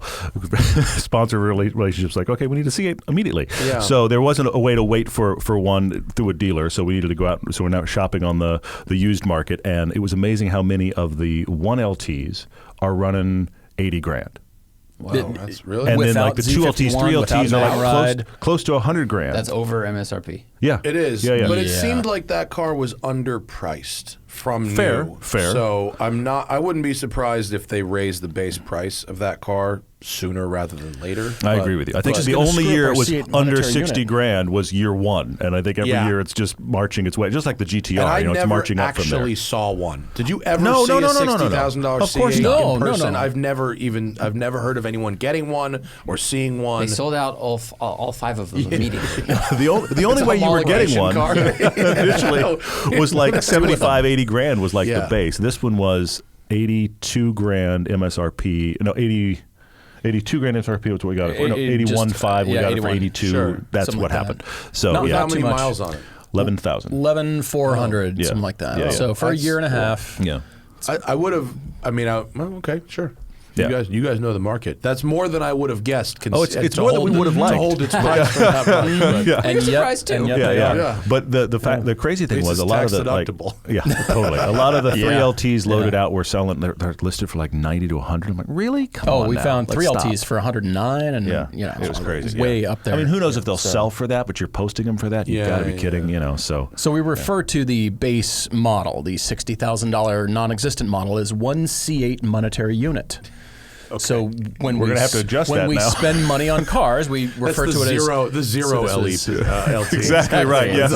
Sponsor relationships like, okay, we need to see it immediately. Yeah. So there wasn't a way to wait for one through a dealer, so we needed to go out. So we're now shopping on the used market, and it was amazing how many of the 1LTs are running $80,000. Wow, that's really. And then Without like the 2LTs, Z51, 3LTs are without like ride. close to $100,000. that's over MSRP? yeah, It is, Yeah, yeah. but it Yeah. seemed like that car was underpriced from Fair, new. fair. So I wouldn't be surprised if they raised the base price of that car sooner rather than later. I But- agree with you. I think Which is the gonna only screw up year our it was C8 under monetary $60,000 was year one, and I think every Yeah. year it's just marching its way, just like the GTR. And I it's never marching up from there. actually saw one. Did you ever No, see no, a no, no, no, no. $60,000 Of course C8 not. No, in no, person? no. I've never heard of anyone getting one or seeing one. They sold out all 5 of them immediately. The only way you were getting homologation one car. initially was like $75,000-$80,000 was like Yeah. the base. This one was $82,000 MSRP. No, 82,000 MSRP was what we got it for. No, 81.5 we got it for 81. 82. Sure. That's Something what like happened. that. So Not yeah, How many too much. miles on it? 11,000. 11,400, Yeah. something like that. Yeah, yeah. So for a That's year and a cool. half. Yeah. I would have. Well, okay, sure. Yeah. You guys know the market. That's more than I would have guessed. It's more than we would have liked. To hold its price for that much. But Yeah. And surprised too. and yet Yeah, they yeah. are. Yeah. But the crazy thing At least was a it's lot of tax the deductible. yeah, totally. A lot of the 3LTs loaded Yeah. out were selling. They're listed for like 90 to 100. I'm like, really? Come on. We now. found Let's 3LTs stop. for 109, and Yeah, you know, it was crazy. way yeah. up there. I mean, who knows if they'll So- sell for that? But you're posting them for that. You've got to be kidding. You know. So So we refer to the base model, the $60,000 non-existent model, as one C8 monetary unit. So when We're gonna have to adjust when that we now. spend money on cars, we refer to it the zero So this is- LT. exactly right. Yes,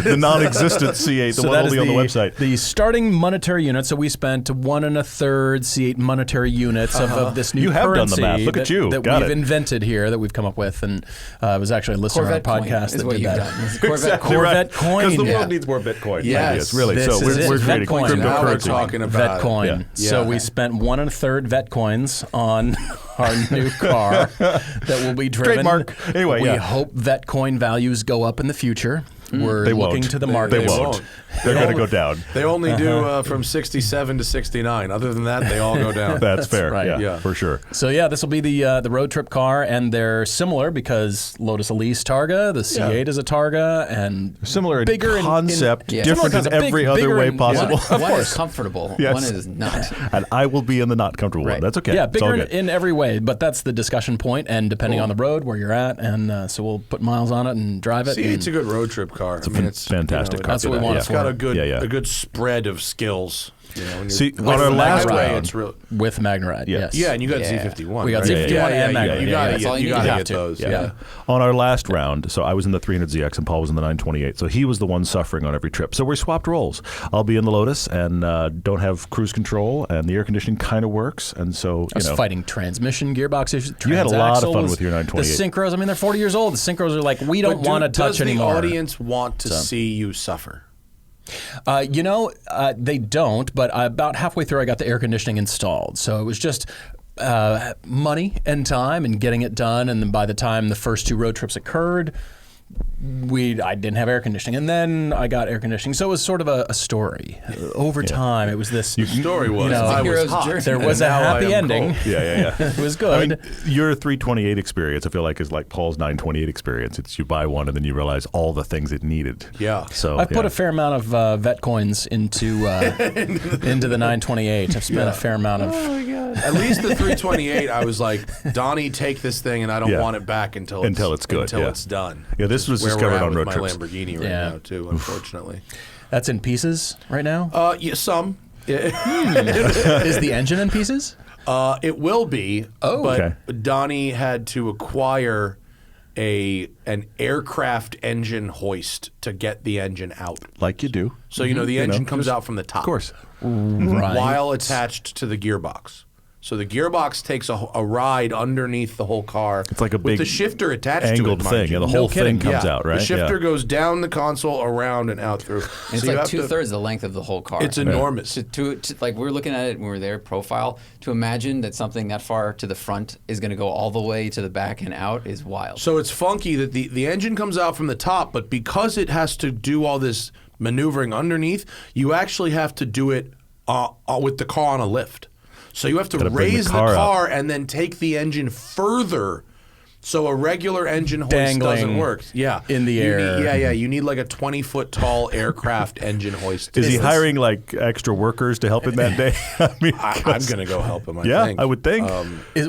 the non-existent C8, the one that only is on the website. The starting monetary unit. So we spent 1 1/3 C8 monetary units of this new You have done the currency math. Look at that, you. that Got we've it. invented here, that we've come up with, and it was actually a listener Corvette on our coin podcast is that what did you've that. done. It's Corvette Exactly coin. Corvette coin. Because the Yeah. world needs more Bitcoin. Yes. Ideas, really. This So is it. we're creating Vetcoin. Now we're cryptocurrency. talking about it. Vetcoin. Yeah. So Yeah. we spent 1 1/3 Vetcoins on our new car that will be driven. Trademark. Anyway, we yeah. hope Vetcoin values go up in the future. We're They looking won't. to the They market. won't. They're going to go down. They only do from 67 to 69. Other than that, they all go down. That's fair. right. Yeah, Yeah. for sure. So yeah, this will be the road trip car, and they're similar because Lotus Elise Targa, the C8 is a Targa, and Similar in bigger concept, Yeah. different Similar in kinds of every big- other bigger way in- possible. One is comfortable. Yes. One is not. And I will be in the not comfortable one. Right. That's okay. Yeah, It's all bigger good. in every way, but that's the discussion point, and depending on the road where you're at, and so we'll put miles on it and drive it. See, it's a good road trip car. It's fantastic car. That's what we want It's it got for. a good Yeah. a good spread of skills. You know, when you're See, with on our the last Magnaride, round- it's real. with Magnaride. Yes. Yes. Yeah, and you got Yeah. Z51. We got right? Z51 and yeah, Magnaride. You Yeah, gotta that's all get, you you need. gotta You have get to. those. Yeah. Yeah. On our last round, so I was in the 300ZX and Paul was in the 928. So he was the one suffering on every trip. So we swapped roles. I'll be in the Lotus and don't have cruise control, and the air conditioning kind of works. And so, I was fighting transmission, gearbox issues. You had a lot of fun transaxles, with your 928. The synchros, I mean, they're 40 years old. The synchros are like, we don't want to touch anymore. Does the audience want to see you suffer? They don't, but about halfway through, I got the air conditioning installed. So it was just money and time and getting it done. And then by the time the first 2 road trips occurred, I didn't have air conditioning, and then I got air conditioning. So it was sort of a story. Over time, it was this. The story was know, I was hero's hot. journey. There was a and now I happy am ending. cold. Yeah. It was I good. mean, your 328 experience, I feel like, is like Paul's 928 experience. It's you buy one and then you realize all the things it needed. Yeah. So I've put a fair amount of vet coins into the 928. I've spent a fair amount of. At least the 328, I was like, Donnie, take this thing, and I don't Yeah. want it back until it's good, until yeah. it's done. Yeah, this was Where discovered we're at on with road my trips. Lamborghini right Yeah. now too, unfortunately. That's in pieces right now. Yeah, some. Is the engine in pieces? It will be. Oh. but Okay. Donnie had to acquire an aircraft engine hoist to get the engine out. Like you do. So the engine comes out from the top, Of course. Right. while attached to the gearbox. So the gearbox takes a ride underneath the whole car. It's like a with big the shifter attached angled to it, mind thing. you. Yeah, the No whole kidding. thing comes Yeah. out, right? The shifter Yeah. goes down the console, around, and out through. And it's So you like have to- 2/3 the length of the whole car. It's enormous. To like we were looking at it when we were there, profile. To imagine that something that far to the front is going to go all the way to the back and out is wild. So it's funky that the engine comes out from the top, but because it has to do all this maneuvering underneath, you actually have to do it with the car on a lift. So you have to Gotta bring the raise the car car and then take the engine further. So a regular engine hoist doesn't Dangling work. Yeah, in the You air. need, you need like a 20-foot tall aircraft engine hoist. Is he hiring like extra workers to help him that day? I mean, I'm going to go help him. yeah, I think. I would think.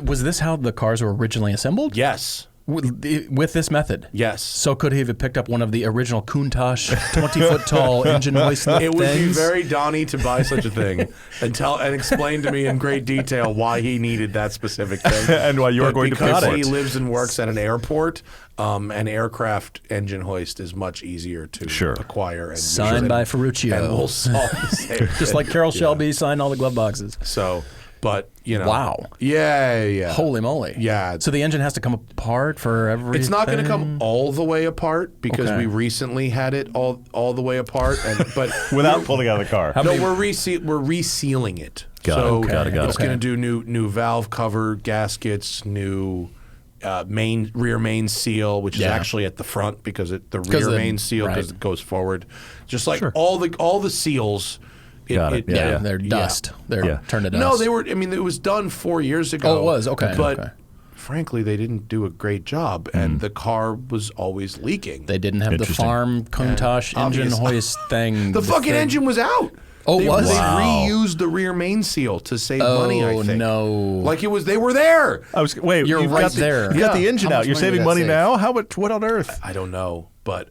Was this how the cars were originally assembled? Yes. With this method? Yes. So could he have picked up one of the original Countach 20-foot tall engine hoist things? It would be very Donnie to buy such a thing and explain to me in great detail why he needed that specific thing. And why you're going to pay because for he it. lives and works at an airport, an aircraft engine hoist is much easier to acquire. And Signed by Ferruccio. And we'll solve the same Just like Carroll Shelby signed all the glove boxes. So, but, Wow. Yeah. Holy moly. Yeah. So the engine has to come apart for everything? It's not going to come all the way apart because Okay. we recently had it all the way apart. But Without pulling out of the car. No, we're resealing it. Got it. It's going to do new valve cover, gaskets, new rear main seal, which is actually at the front because the rear main seal goes forward. Just like all the seals Got it. Yeah, they're dust. They're turned to dust. No, they were. I mean, it was done 4 years ago. Oh, it was? Okay, But okay. frankly, they didn't do a great job, and the car was always leaking. They didn't have the Interesting. farm Countach engine Obvious. hoist thing. The fucking thing. engine was out. Oh, they, was? They Wow. reused the rear main seal to save money, I Oh, think. no. Like it was, they were there. Wait, You're you've right got the, there. You got the Yeah. engine How out. much You're money saving did that money save? now? How much? What on earth? I don't know, but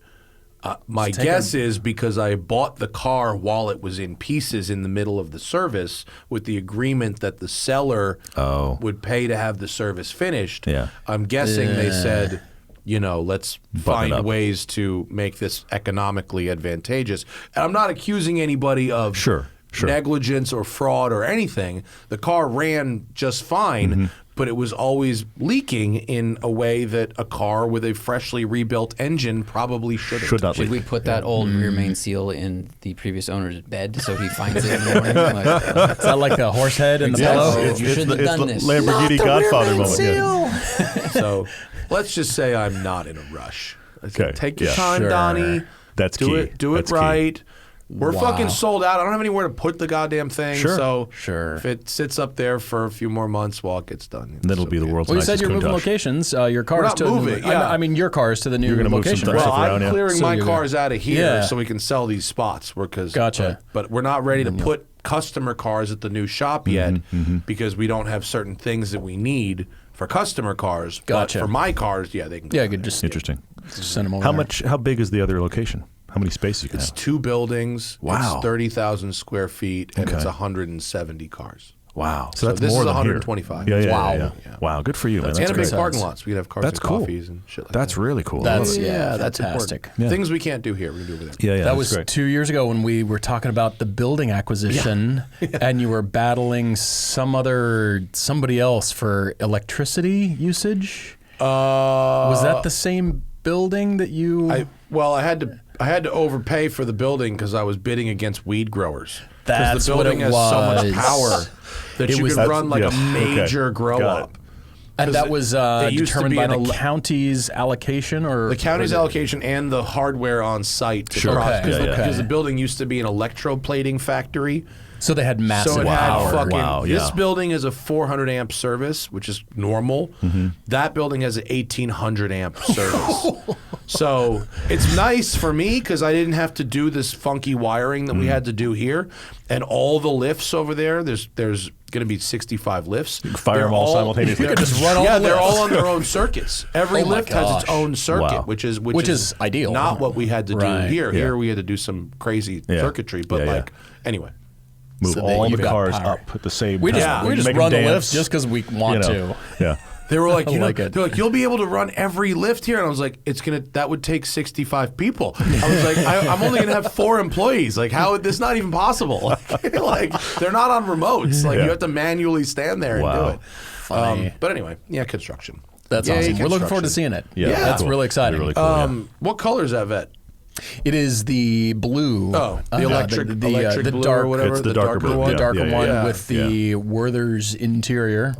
my guess is because I bought the car while it was in pieces in the middle of the service with the agreement that the seller would pay to have the service finished. Yeah. I'm guessing they said, let's it find up. ways to make this economically advantageous. And I'm not accusing anybody of Sure. negligence or fraud or anything. The car ran just fine, but it was always leaking in a way that a car with a freshly rebuilt engine probably shouldn't. Should not Should leak. we put that old rear main seal in the previous owner's bed so he finds it in the morning? Like, Is that like a horse head in the Exactly. pillow? You shouldn't have done this. Lamborghini Godfather moment. Yeah. So let's just say I'm not in a rush. Okay. Take your Yeah. time, Sure. Donnie. That's do key. it. Do it That's key. right. We're Wow. fucking sold out. I don't have anywhere to put the goddamn thing. Sure. So Sure. if it sits up there for a few more months while it gets done, And that'll be the world's Well, you nicest said you're moving Countach. locations. Your cars not to moving, yeah. I mean, your cars to the new You're gonna move some location. stuff right? Well, I'm around, yeah. clearing So my you're cars out of here Yeah. so we can sell these spots. Gotcha. But we're not ready to put customer cars at the new shop yet because we don't have certain things that we need for customer cars. Gotcha. But for my cars, yeah, they can. Yeah, go I could there. just Interesting. send them over. How there. much? How big is the other location? How many spaces you can It's have? 2 buildings. Wow. It's 30,000 square feet, and it's Okay. 170 cars. Wow. So that's this more is than 125. Here. Yeah, Wow. yeah, yeah. Wow. Good for you, man. And That's a great. big parking lots. We can have cars That's and cool. coffees and shit like That's that. really cool. That's I love it. yeah, that's fantastic. important. Things we can't do here, we can do over there. Yeah, yeah. That that's was great. 2 years ago when we were talking about the building acquisition, and you were battling somebody else for electricity usage. Was that the same building that you? I had to overpay for the building because I was bidding against weed growers. 'Cause That's the what building it has so much was. power that It you was- could run like yeah, a major okay. grow Got it. up. and that was it used to determined be by an the ele- county's allocation, or The county's was it- allocation and the hardware on site to Sure. process Okay, because okay. the building used to be an electroplating factory. So they had massive So it had power. fucking. Wow, This yeah. building is a 400 amp service, which is normal. That building has an 1800 amp service. So it's nice for me because I didn't have to do this funky wiring that we had to do here, and all the lifts over there. There's going to be 65 lifts. Fire They're them all simultaneously. they're- just run all yeah, the they're lifts. all on their own circuits. Every Oh my lift has its gosh. own circuit, Wow. which is ideal. Not what we had to Right. do here. Yeah. Here we had to do some crazy Yeah. circuitry, but Yeah, yeah. like anyway. Move So that all you the got cars power. up at the same We just time. we just Make 'em run the dance, lifts just because we want to. Yeah. They were like, I you know, like it. they're like, you'll be able to run every lift here, and I was like, that would take 65 people. I was like, I'm only gonna have 4 employees. Like, how? This not even possible. Like, they're not on remotes. Like, Yeah. you have to manually stand there and Wow. do it. Funny. But anyway, yeah, construction. That's Yay, awesome. We're looking forward to construction. seeing it. Yeah, That's cool. really exciting. Really cool, yeah. What color is that Vet? It is the blue. Oh, the electric the blue dark, or whatever. It's the darker blue, one. yeah. darker one yeah. with the Werthers interior.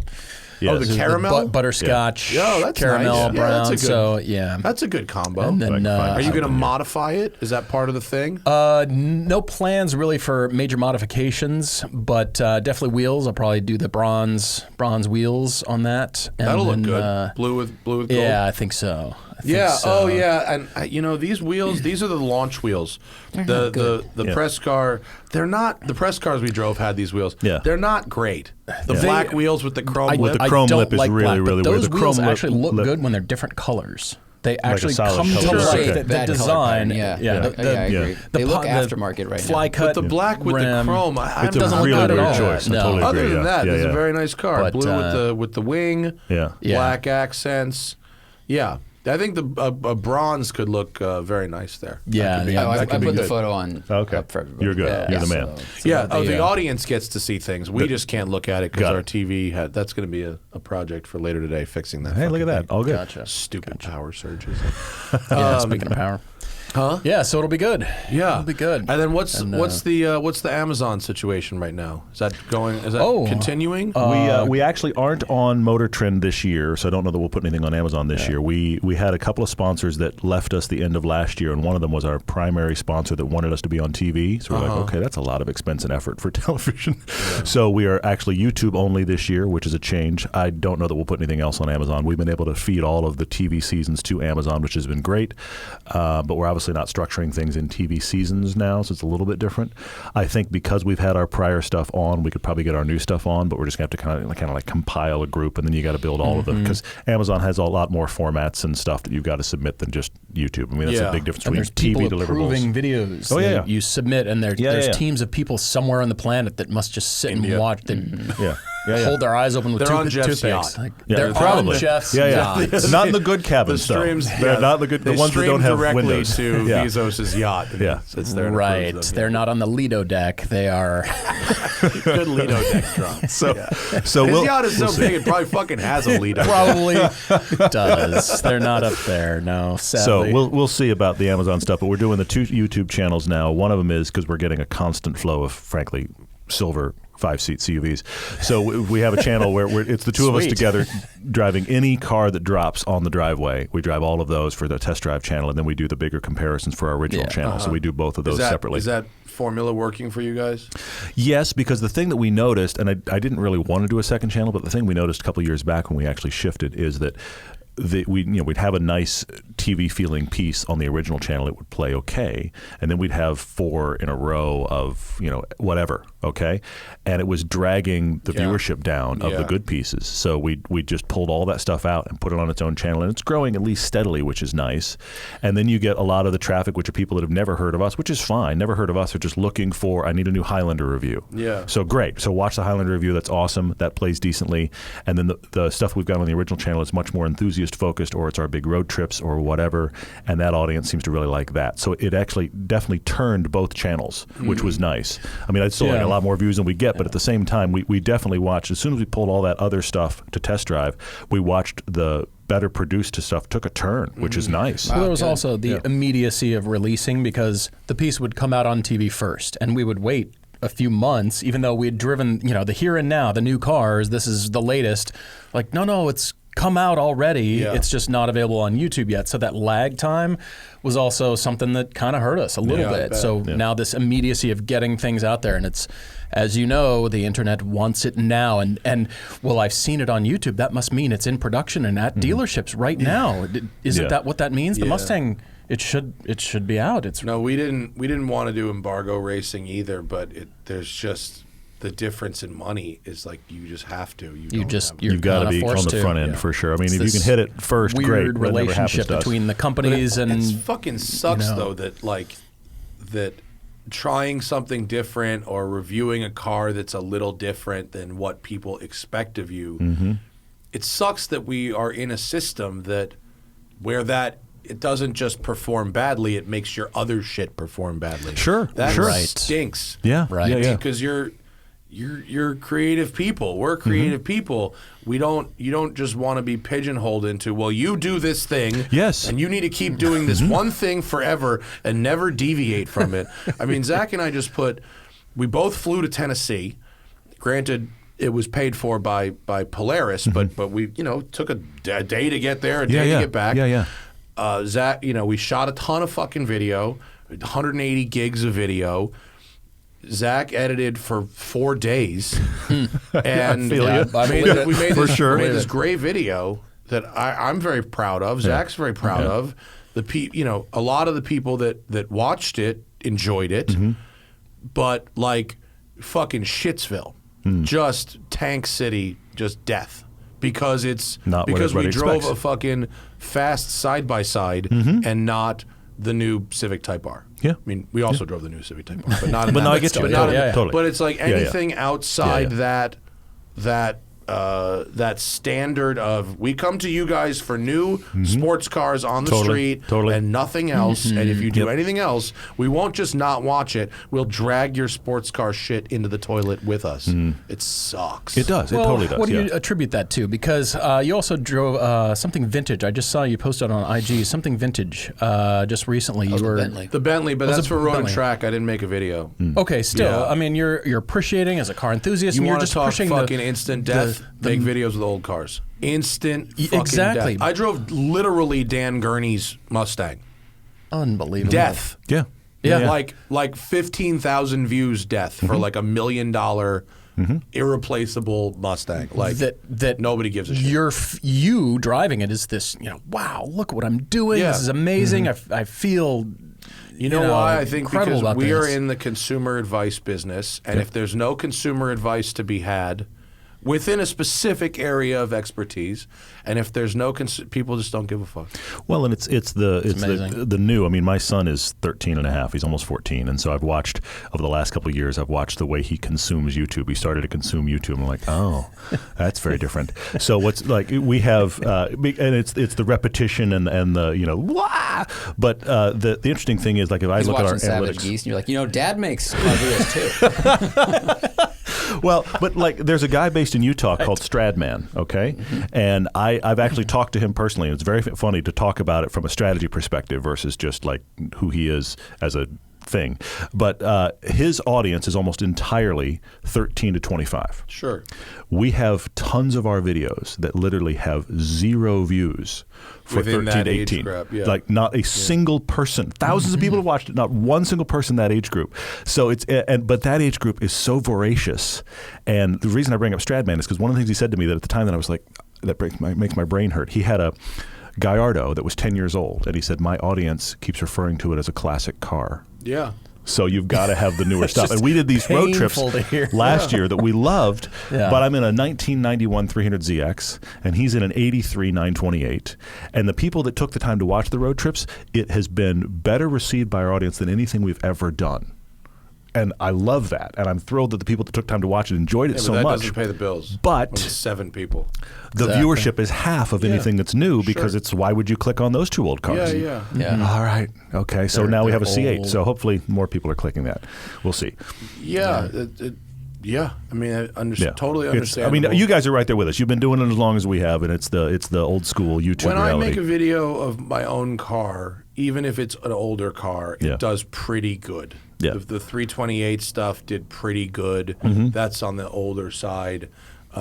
Yes. Oh, the caramel? Butterscotch, Yeah. Oh, that's caramel, nice. Yeah, brown. that's a good- so yeah. That's a good combo. And then, Are you going to something, yeah. modify it? Is that part of the thing? No plans really for major modifications, but definitely wheels. I'll probably do the bronze wheels on that. And That'll look then, good. Blue with gold. Yeah, I think so. I think Yeah. so. Oh, yeah. And you know, these wheels, these are the launch wheels. The Yeah. press car. They're not. The press cars we drove had these wheels. Yeah. They're not great. The Yeah. black wheels with the chrome lip. the chrome don't lip is like really, black, but really weird. those The wheels chrome lip- actually look lip- good when they're different colors. They a actually solid come color. to Sure. life. Okay. The Bad color design, pattern, yeah. yeah, I agree. They look the aftermarket right fly now. cut, But the black with the rim. chrome, I It's a doesn't look really good at weird all. choice. I No. totally Other agree. than that, yeah, it's yeah. a very nice car. But, Blue with the wing. Yeah. Yeah. Black accents. Yeah. I think a bronze could look very nice there. Yeah, That could be- yeah. Oh, I that could be put the good. photo on Okay. up for everybody. You're good. You're the man. Yeah, So the audience gets to see things. We just can't look at it because Got our it. TV had. That's going to be a project for later today, fixing that. Hey, look at fucking that. thing. All good. Gotcha. Stupid power surges. Yeah, speaking of power. Huh? Yeah, so it'll be good. Yeah, it'll be good. And then what's the Amazon situation right now? Is that continuing? We actually aren't on Motor Trend this year, so I don't know that we'll put anything on Amazon this year. We had a couple of sponsors that left us the end of last year, and one of them was our primary sponsor that wanted us to be on TV. So we're like, okay, that's a lot of expense and effort for television. Yeah. So we are actually YouTube only this year, which is a change. I don't know that we'll put anything else on Amazon. We've been able to feed all of the TV seasons to Amazon, which has been great, but we're obviously not structuring things in TV seasons now, so it's a little bit different. I think because we've had our prior stuff on, we could probably get our new stuff on, but we're just going to have to kind of like compile a group, and then you got to build all of them, because Amazon has a lot more formats and stuff that you've got to submit than just YouTube. I mean, that's a big difference between TV deliverables. Approving videos. Oh yeah, you submit, and there's teams of people somewhere on the planet that must just sit and watch. Hold their eyes open with they're on Jeff's toothpicks. yacht. They're probably on Jeff's yacht. Not in the good cabins, though. They're not the good. The ones that don't have windows. To Bezos's yacht. It's there. Right. They're not on the Lido deck. They are good Lido deck drop. So his yacht is so big it probably fucking has a Lido. Probably does. They're not up there. No. Sadly. So we'll see about the Amazon stuff, but we're doing the 2 YouTube channels now. One of them is because we're getting a constant flow of, frankly, silver 5-seat CUVs. So we have a channel where it's the two of us together driving any car that drops on the driveway. We drive all of those for the test drive channel, and then we do the bigger comparisons for our original channel. So we do both of those separately. Is that formula working for you guys? Yes, because the thing that we noticed, and I didn't really want to do a second channel, but the thing we noticed a couple of years back when we actually shifted is that we'd have a nice TV feeling piece on the original channel. It would play okay, and then we'd have 4 in a row of whatever, okay, and it was dragging the viewership down of the good pieces. So we just pulled all that stuff out and put it on its own channel, and it's growing at least steadily, which is nice. And then you get a lot of the traffic, which are people that have never heard of us, which is fine. Never heard of us, are just looking for, I need a new Highlander review. Yeah. So great. So watch the Highlander review. That's awesome. That plays decently. And then the stuff we've got on the original channel is much more enthusiast focused, or it's our big road trips or whatever, and that audience seems to really like that. So it actually definitely turned both channels, which was nice. I mean, I'd still like a lot more views than we get, but at the same time, we definitely watched, as soon as we pulled all that other stuff to test drive, we watched the better produced stuff took a turn, which is nice. Well, there was also the immediacy of releasing, because the piece would come out on TV first, and we would wait a few months, even though we had driven, the here and now, the new cars, this is the latest. Like, no, it's come out already. Yeah. It's just not available on YouTube yet. So that lag time was also something that kind of hurt us a little bit. So now this immediacy of getting things out there, and it's, as you know, the internet wants it now. And well, I've seen it on YouTube. That must mean it's in production and at dealerships right now. Isn't that what that means? The Mustang, it should be out. No, we didn't want to do embargo racing either, but there's just the difference in money is like you just have to. You've got to be on the front end for sure. I mean, if you can hit it first, great. Weird relationship between the companies and it fucking sucks though that trying something different or reviewing a car that's a little different than what people expect of you. It sucks that we are in a system where it doesn't just perform badly; it makes your other shit perform badly. Sure, that stinks. Yeah, right. Yeah. Because you're creative people. We're creative people. You don't just want to be pigeonholed into, well, you do this thing. Yes. And you need to keep doing this one thing forever and never deviate from it. I mean, Zach and I we both flew to Tennessee. Granted, it was paid for by Polaris, but we, took a day to get there, a day to get back. Zach, we shot a ton of fucking video, 180 gigs of video. Zach edited for 4 days, and we made this great video that I'm very proud of. Zach's very proud of. A lot of the people that watched it enjoyed it, but like fucking Shitsville, just Tank City, just death, because we drove a fucking fast side by side and not the new Civic Type R. Yeah, I mean, we also drove the new Civic Type R, but not in but that. No, I get you. Totally. But it's like anything outside that that standard of we come to you guys for new sports cars on the street and nothing else. And if you do anything else, we won't just not watch it. We'll drag your sports car shit into the toilet with us. It sucks. It does. It totally does. What do you attribute that to? Because you also drove something vintage. I just saw you posted on IG something vintage just recently. You were the Bentley, but that's for road and track. I didn't make a video. Okay, still, I mean, you're appreciating as a car enthusiast. You and you're want to just talk pushing fucking instant death? Make videos with old cars. Instant fucking death. I drove literally Dan Gurney's Mustang. Unbelievable. Death. Yeah. Like 15,000 views death for like $1 million irreplaceable Mustang. Like that nobody gives a shit. You driving it is this, wow, look what I'm doing. Yeah. This is amazing. I feel You know why? I think because we are this. in the consumer advice business, and if there's no consumer advice to be had within a specific area of expertise, and if there's no people just don't give a fuck. Well, and it's the new. I mean, my son is 13 and a half. He's almost 14, and so I've watched over the last couple of years. I've watched the way he consumes YouTube. He started to consume YouTube, and I'm like, oh, that's very different. So what's like we have, and it's the repetition and the wah! But the interesting thing is like if I look at our Savage analytics, Geese, and you're like, Dad makes car videos too. Well, but like there's a guy based in Utah called Stradman, okay? And I've actually talked to him personally. And it's very funny to talk about it from a strategy perspective versus just like who he is as a thing. But his audience is almost entirely 13 to 25. Sure. We have tons of our videos that literally have 0 views for within 13 that to 18. Age group, yeah. Like not a single person. Thousands of people have watched it. Not one single person in that age group. So but that age group is so voracious. And the reason I bring up Stradman is because one of the things he said to me that at the time that I was like, that makes my brain hurt. He had a Gallardo that was 10 years old, and he said, my audience keeps referring to it as a classic car. Yeah. So you've got to have the newer stuff. And we did these road trips last year that we loved, but I'm in a 1991 300ZX, and he's in an 83 928. And the people that took the time to watch the road trips, it has been better received by our audience than anything we've ever done. And I love that. And I'm thrilled that the people that took time to watch it enjoyed it so that much. Doesn't pay the bills. But 7 people. The viewership is half of anything that's new because it's why would you click on those 2 old cars? Yeah. All right. Okay. So now we have a C8. Old. So hopefully more people are clicking that. We'll see. Yeah. Yeah. I mean, totally understandable. I mean, you guys are right there with us. You've been doing it as long as we have, and it's the old school YouTube when reality. I make a video of my own car, even if it's an older car, it does pretty good. Yeah. The 328 stuff did pretty good. That's on the older side. It's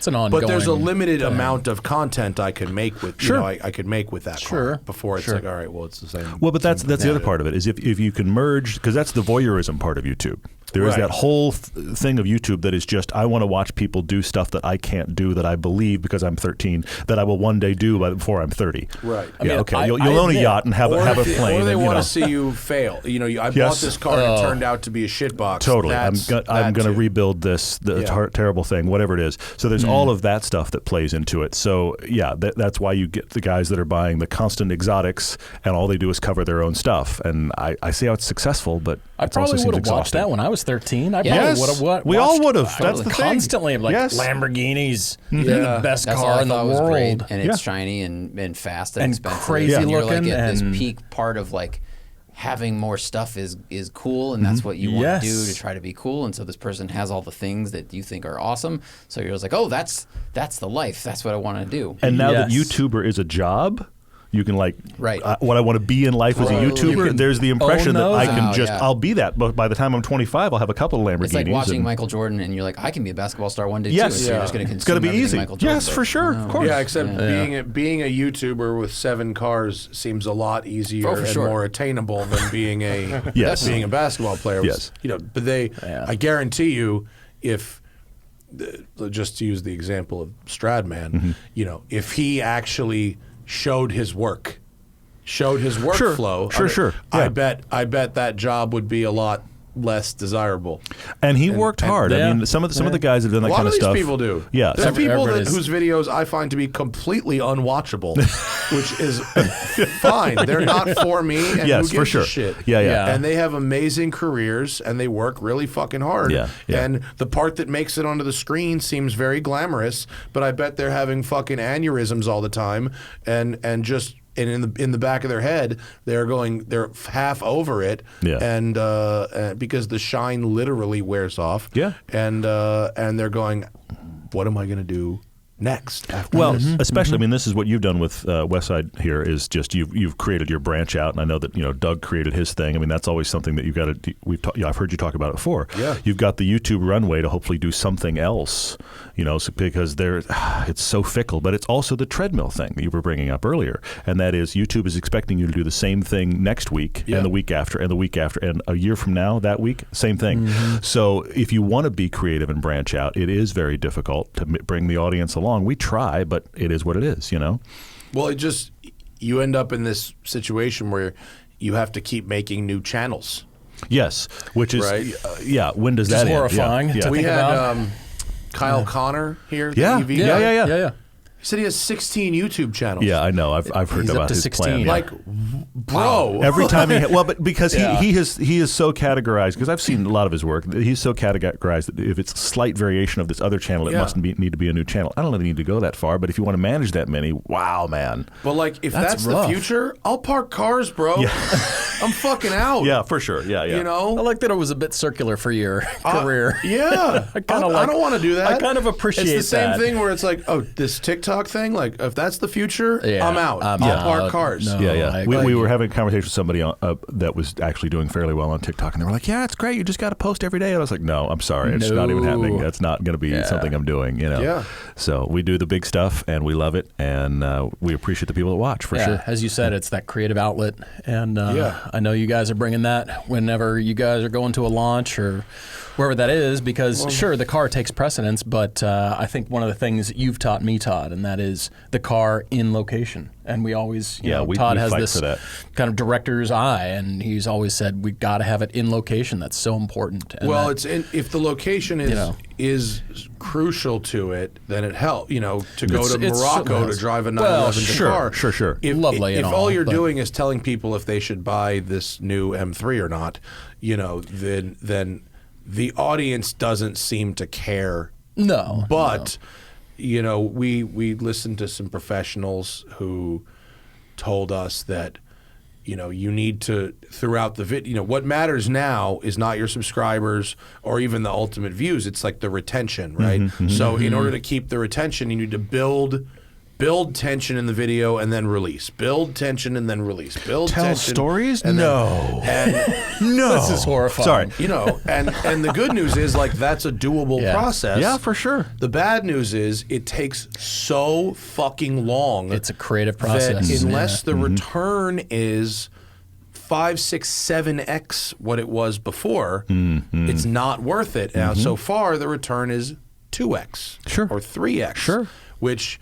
an ongoing. But there's a limited amount of content I can make with I could make with that car before it's like, all right, well, it's the same. Well, but that's the other part of it is if you can merge, because that's the voyeurism part of YouTube. There is that whole thing of YouTube that is just, I want to watch people do stuff that I can't do, that I believe because I'm 13, that I will one day do before I'm 30. Right. You'll own a yacht and have a plane. Or they want to see you fail. I bought this car and it turned out to be a shitbox. Totally. I'm going to rebuild this terrible thing, whatever it is. So there's all of that stuff that plays into it. So, that's why you get the guys that are buying the constant exotics and all they do is cover their own stuff. And I see how it's successful, but I probably would have watched that when I was 13. I probably would have. We all would have. That's the thing. Constantly, like Lamborghinis, the best car in the world, great. And it's shiny and fast and expensive, crazy and you're looking. Like at this peak part of like having more stuff is cool, and that's what you want to do to try to be cool. And so this person has all the things that you think are awesome. So you're just like, oh, that's the life. That's what I want to do. And now that YouTuber is a job. You can what I want to be in life as a YouTuber. There's the impression that I can I'll be that. But by the time I'm 25, I'll have a couple of Lamborghinis. It's like watching Michael Jordan, and you're like, I can be a basketball star one day too. So you're just going to consume it's going to be easy. Michael Jordan Yes, for sure, of course. Yeah, except being a YouTuber with 7 cars seems a lot easier and more attainable than being a being a basketball player. Yes. But I guarantee you, if just to use the example of Stradman, if he actually showed his workflow. Sure. Yeah. I bet that job would be a lot less desirable. And he worked hard. yeah. I mean, some of the guys have done that A lot kind of of these stuff. people do. Yeah. There's people everybody's- whose videos I find to be completely unwatchable, which is fine. They're not for me, and Yes, who for gives sure. a shit? Yeah. Yeah. And they have amazing careers, and they work really fucking hard. Yeah. And the part that makes it onto the screen seems very glamorous, but I bet they're having fucking aneurysms all the time, and in the back of their head, they're half over it, Yeah. and because the shine literally wears off, Yeah. and they're going, what am I going to do next after Well, this? especially, I mean, this is what you've done with Westside here is just you've created your branch out, and I know that Doug created his thing. I mean, that's always something that you've got to. I've heard you talk about it before. Yeah. You've got the YouTube runway to hopefully do something else, because it's so fickle. But it's also the treadmill thing that you were bringing up earlier, and that is YouTube is expecting you to do the same thing next week Yeah. and the week after and the week after and a year from now that week, same thing. So if you want to be creative and branch out, it is very difficult to bring the audience along. We try, but it is what it is, Well, you end up in this situation where you have to keep making new channels. Yes, which is Right. When does that is end? horrifying Yeah. to Yeah. We think had about. Kyle Connor here. the Yeah. EV Yeah, guy. yeah. He said he has 16 YouTube channels. Yeah, I know. I've heard He's about up to his 16. plan. Yeah. Like, bro. Every time but because Yeah. he is so categorized, because I've seen a lot of his work. He's so categorized that if it's a slight variation of this other channel, it Yeah. must need to be a new channel. I don't know if you need to go that far, but if you want to manage that many, wow, man. But like, if That's that's the rough. future, I'll park cars, bro. I'm fucking out. Yeah, for sure. Yeah, yeah. You know? I like that it was a bit circular for your career. Yeah. I like- don't want to do that. I kind of appreciate It's the same that. thing where it's like, oh, this TikTok thing, like, if that's the future, Yeah, I'm out. I'm I'll out. park cars. No. Yeah, yeah. I We agree. were having a conversation with somebody that was actually doing fairly well on TikTok, and they were like, "Yeah, it's great. You just got to post every day." And I was like, "No, I'm sorry. It's not even No. happening. That's not going to be something I'm doing." Yeah. So we do the big stuff, and we love it, and we appreciate the people that watch for Yeah, sure. as you said, it's that creative outlet, and Yeah. I know you guys are bringing that whenever you guys are going to a launch or wherever that is, because sure, the car takes precedence, but I think one of the things you've taught me, Todd, and that is the car in location. And we always, Todd we has fight this for that. kind of director's eye, and he's always said we got to have it in location. That's so important. And Well, that- if the location is crucial to it, then it helps. To go to It's- Morocco it's- to drive a well, 911 sure, car. sure. If, Lovely if and all all, you're but- doing is telling people if they should buy this new M3 or not, then the audience doesn't seem to care. no, But we listened to some professionals who told us that you need to, throughout the video, what matters now is not your subscribers or even the ultimate views. It's like the retention, right? So in order to keep the retention, you need to build tension in the video and then release. Build tension and then release. Build Tell tension. stories? and then- No. and No, This is horrifying. Sorry. and the good news is that's a doable Yeah. process. Yeah, for sure. The bad news is it takes so fucking long. it's a creative that process. unless the return is 5, 6, 7x what it was before, it's not worth it. Now, so far the return is 2x, Sure. or 3x, Sure. which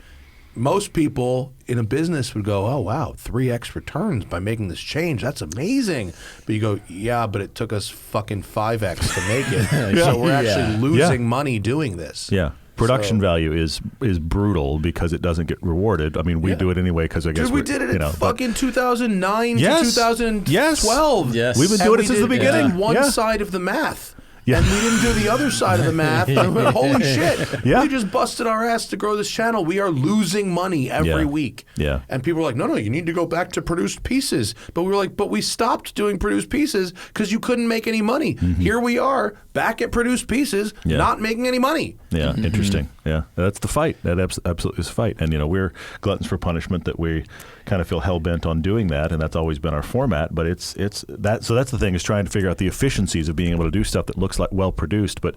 most people in a business would go, oh, wow, 3x returns by making this change. That's amazing. But you go, yeah, but it took us fucking 5x to make it. So we're actually Yeah. losing money doing this. Yeah. Production So- value is brutal because it doesn't get rewarded. I mean, we do it anyway because I guess Dude, we we're- did it you in know, but- fucking 2009 Yes. to 2012. Yes. We've been And doing it we since the did beginning. one Yeah. side of the math. Yeah. And we didn't do the other side of the math. I went, holy shit. Yeah. We just busted our ass to grow this channel. We are losing money every Yeah. week. Yeah. And people were like, no, you need to go back to produced pieces. But we were like, but we stopped doing produced pieces because you couldn't make any money. Here we are back at produced pieces, Yeah. not making any money. Yeah, interesting. Yeah, that's the fight. That absolutely is a fight. And we're gluttons for punishment that we kind of feel hell bent on doing that, and that's always been our format. But it's that. So that's the thing, is trying to figure out the efficiencies of being able to do stuff that looks like well produced, but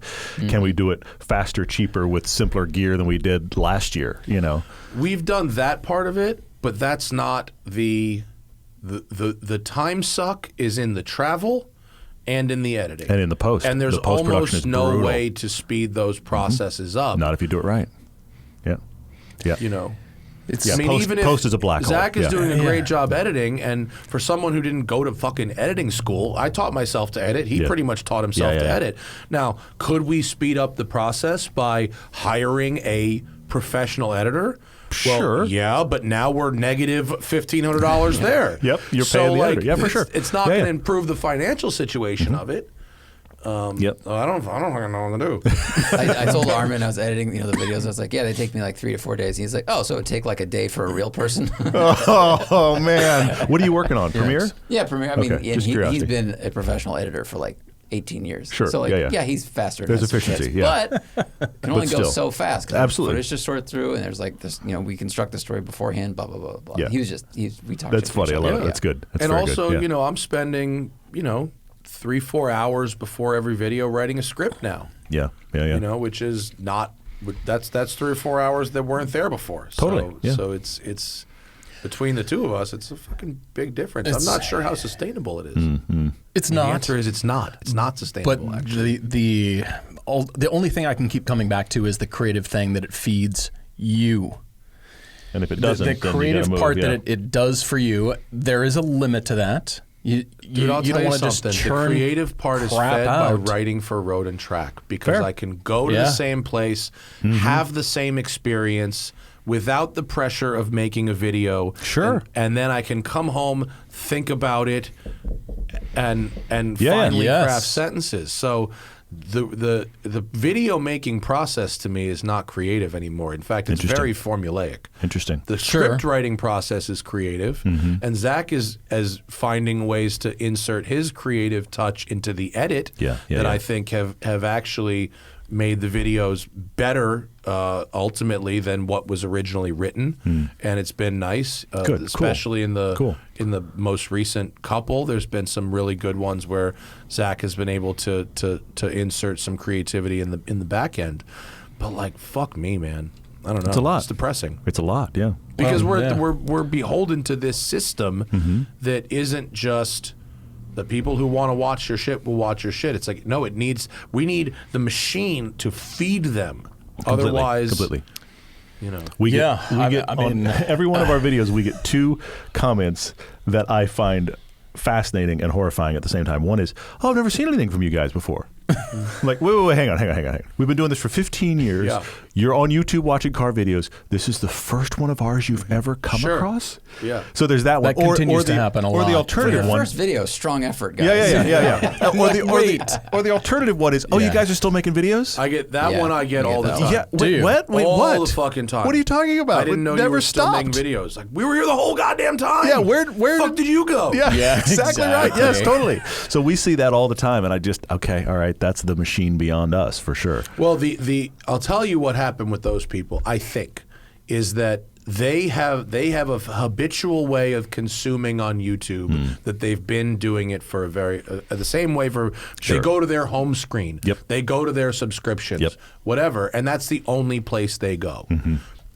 can we do it faster, cheaper, with simpler gear than we did last year? We've done that part of it, but that's not the time suck is in the travel and in the editing. And in the post. And there's The post-production almost is no brutal. way to speed those processes up. Not if you do it right. Yeah. Yeah. I mean, even post is a black hole. Zach is doing a great job editing, and for someone who didn't go to fucking editing school, I taught myself to edit. He pretty much taught himself to edit. Now, could we speed up the process by hiring a professional editor? Well, sure. Yeah, but now we're negative $1,500 there. Yep, you're paying the editor. Yeah, for sure. It's not going to improve the financial situation of it. Yep. I don't fucking know what to do. I told Armin I was editing, the videos. I was like, yeah, they take me like 3 to 4 days. He's like, oh, so it would take like a day for a real person. Oh man, what are you working on? Premiere? Yeah, Premiere. I mean, Okay, and just he's curiosity. been a professional editor for like 18 years. Sure. So like, Yeah. he's faster. There's and has some efficiency, shits, yeah. But can only go still. so fast. 'Cause Absolutely. There's footage to sort through, and there's like this. We construct the story beforehand. Blah blah blah blah. Yeah. We talked. That's funny. I love it. That's good. That's And very also, good. Yeah. I'm spending 3-4 hours before every video writing a script now. Yeah. Which is not. That's 3 or 4 hours that weren't there before. Totally, yeah. So it's between the two of us, it's a fucking big difference. I'm not sure how sustainable it is. Mm-hmm. It's The not. answer is it's not. It's not sustainable. But actually. the only thing I can keep coming back to is the creative thing that it feeds you. And if it doesn't, the then you creative gotta move, part yeah. that it does for you, there is a limit to that. You I'll tell don't you want to just something. churn The creative part is crap fed out. by writing for Road and Track because Fair. I can go to Yeah. the same place, have the same experience without the pressure of making a video. Sure. And then I can come home, think about it, and Yeah. finally Yes. craft sentences. So the video making process to me is not creative anymore. In fact, it's very formulaic. Interesting. The script writing process is creative, and Zach is finding ways to insert his creative touch into the edit that I think have actually made the videos better ultimately than what was originally written, and it's been nice, Good. especially Cool. in the most recent couple. There's been some really good ones where Zach has been able to insert some creativity in the back end, but like fuck me, man. I don't know. It's a lot. It's depressing. It's a lot, yeah. Because yeah. we're beholden to this system that isn't just the people who want to watch your shit will watch your shit. It's like no, we need the machine to feed them. Otherwise, completely. We get I mean, on every one of our videos, we get 2 comments that I find fascinating and horrifying at the same time. One is, "Oh, I've never seen anything from you guys before." I'm like, wait, hang on. We've been doing this for 15 years. Yeah. You're on YouTube watching car videos. This is the first one of ours you've ever come across? Yeah. So there's that one. That continues to happen a Or the lot. alternative one. First video, strong effort, guys. Yeah. or the alternative one is, you guys are still making videos? I get that one. I get you all get the that time. Yeah. Do Wait, you? what? Wait, all what? the fucking time. What are you talking about? I didn't know It you never were still stopped. making videos. Like we were here the whole goddamn time. Yeah, where fuck did you go? Yeah, Yeah, exactly right. Yes, exactly. totally. So we see that all the time, and I just all right, that's the machine beyond us for sure. Well, I'll tell you what happened with those people. I think is that they have a habitual way of consuming on YouTube that they've been doing it for the same way for they go to their home screen. Yep. They go to their subscriptions. Yep. Whatever, and that's the only place they go.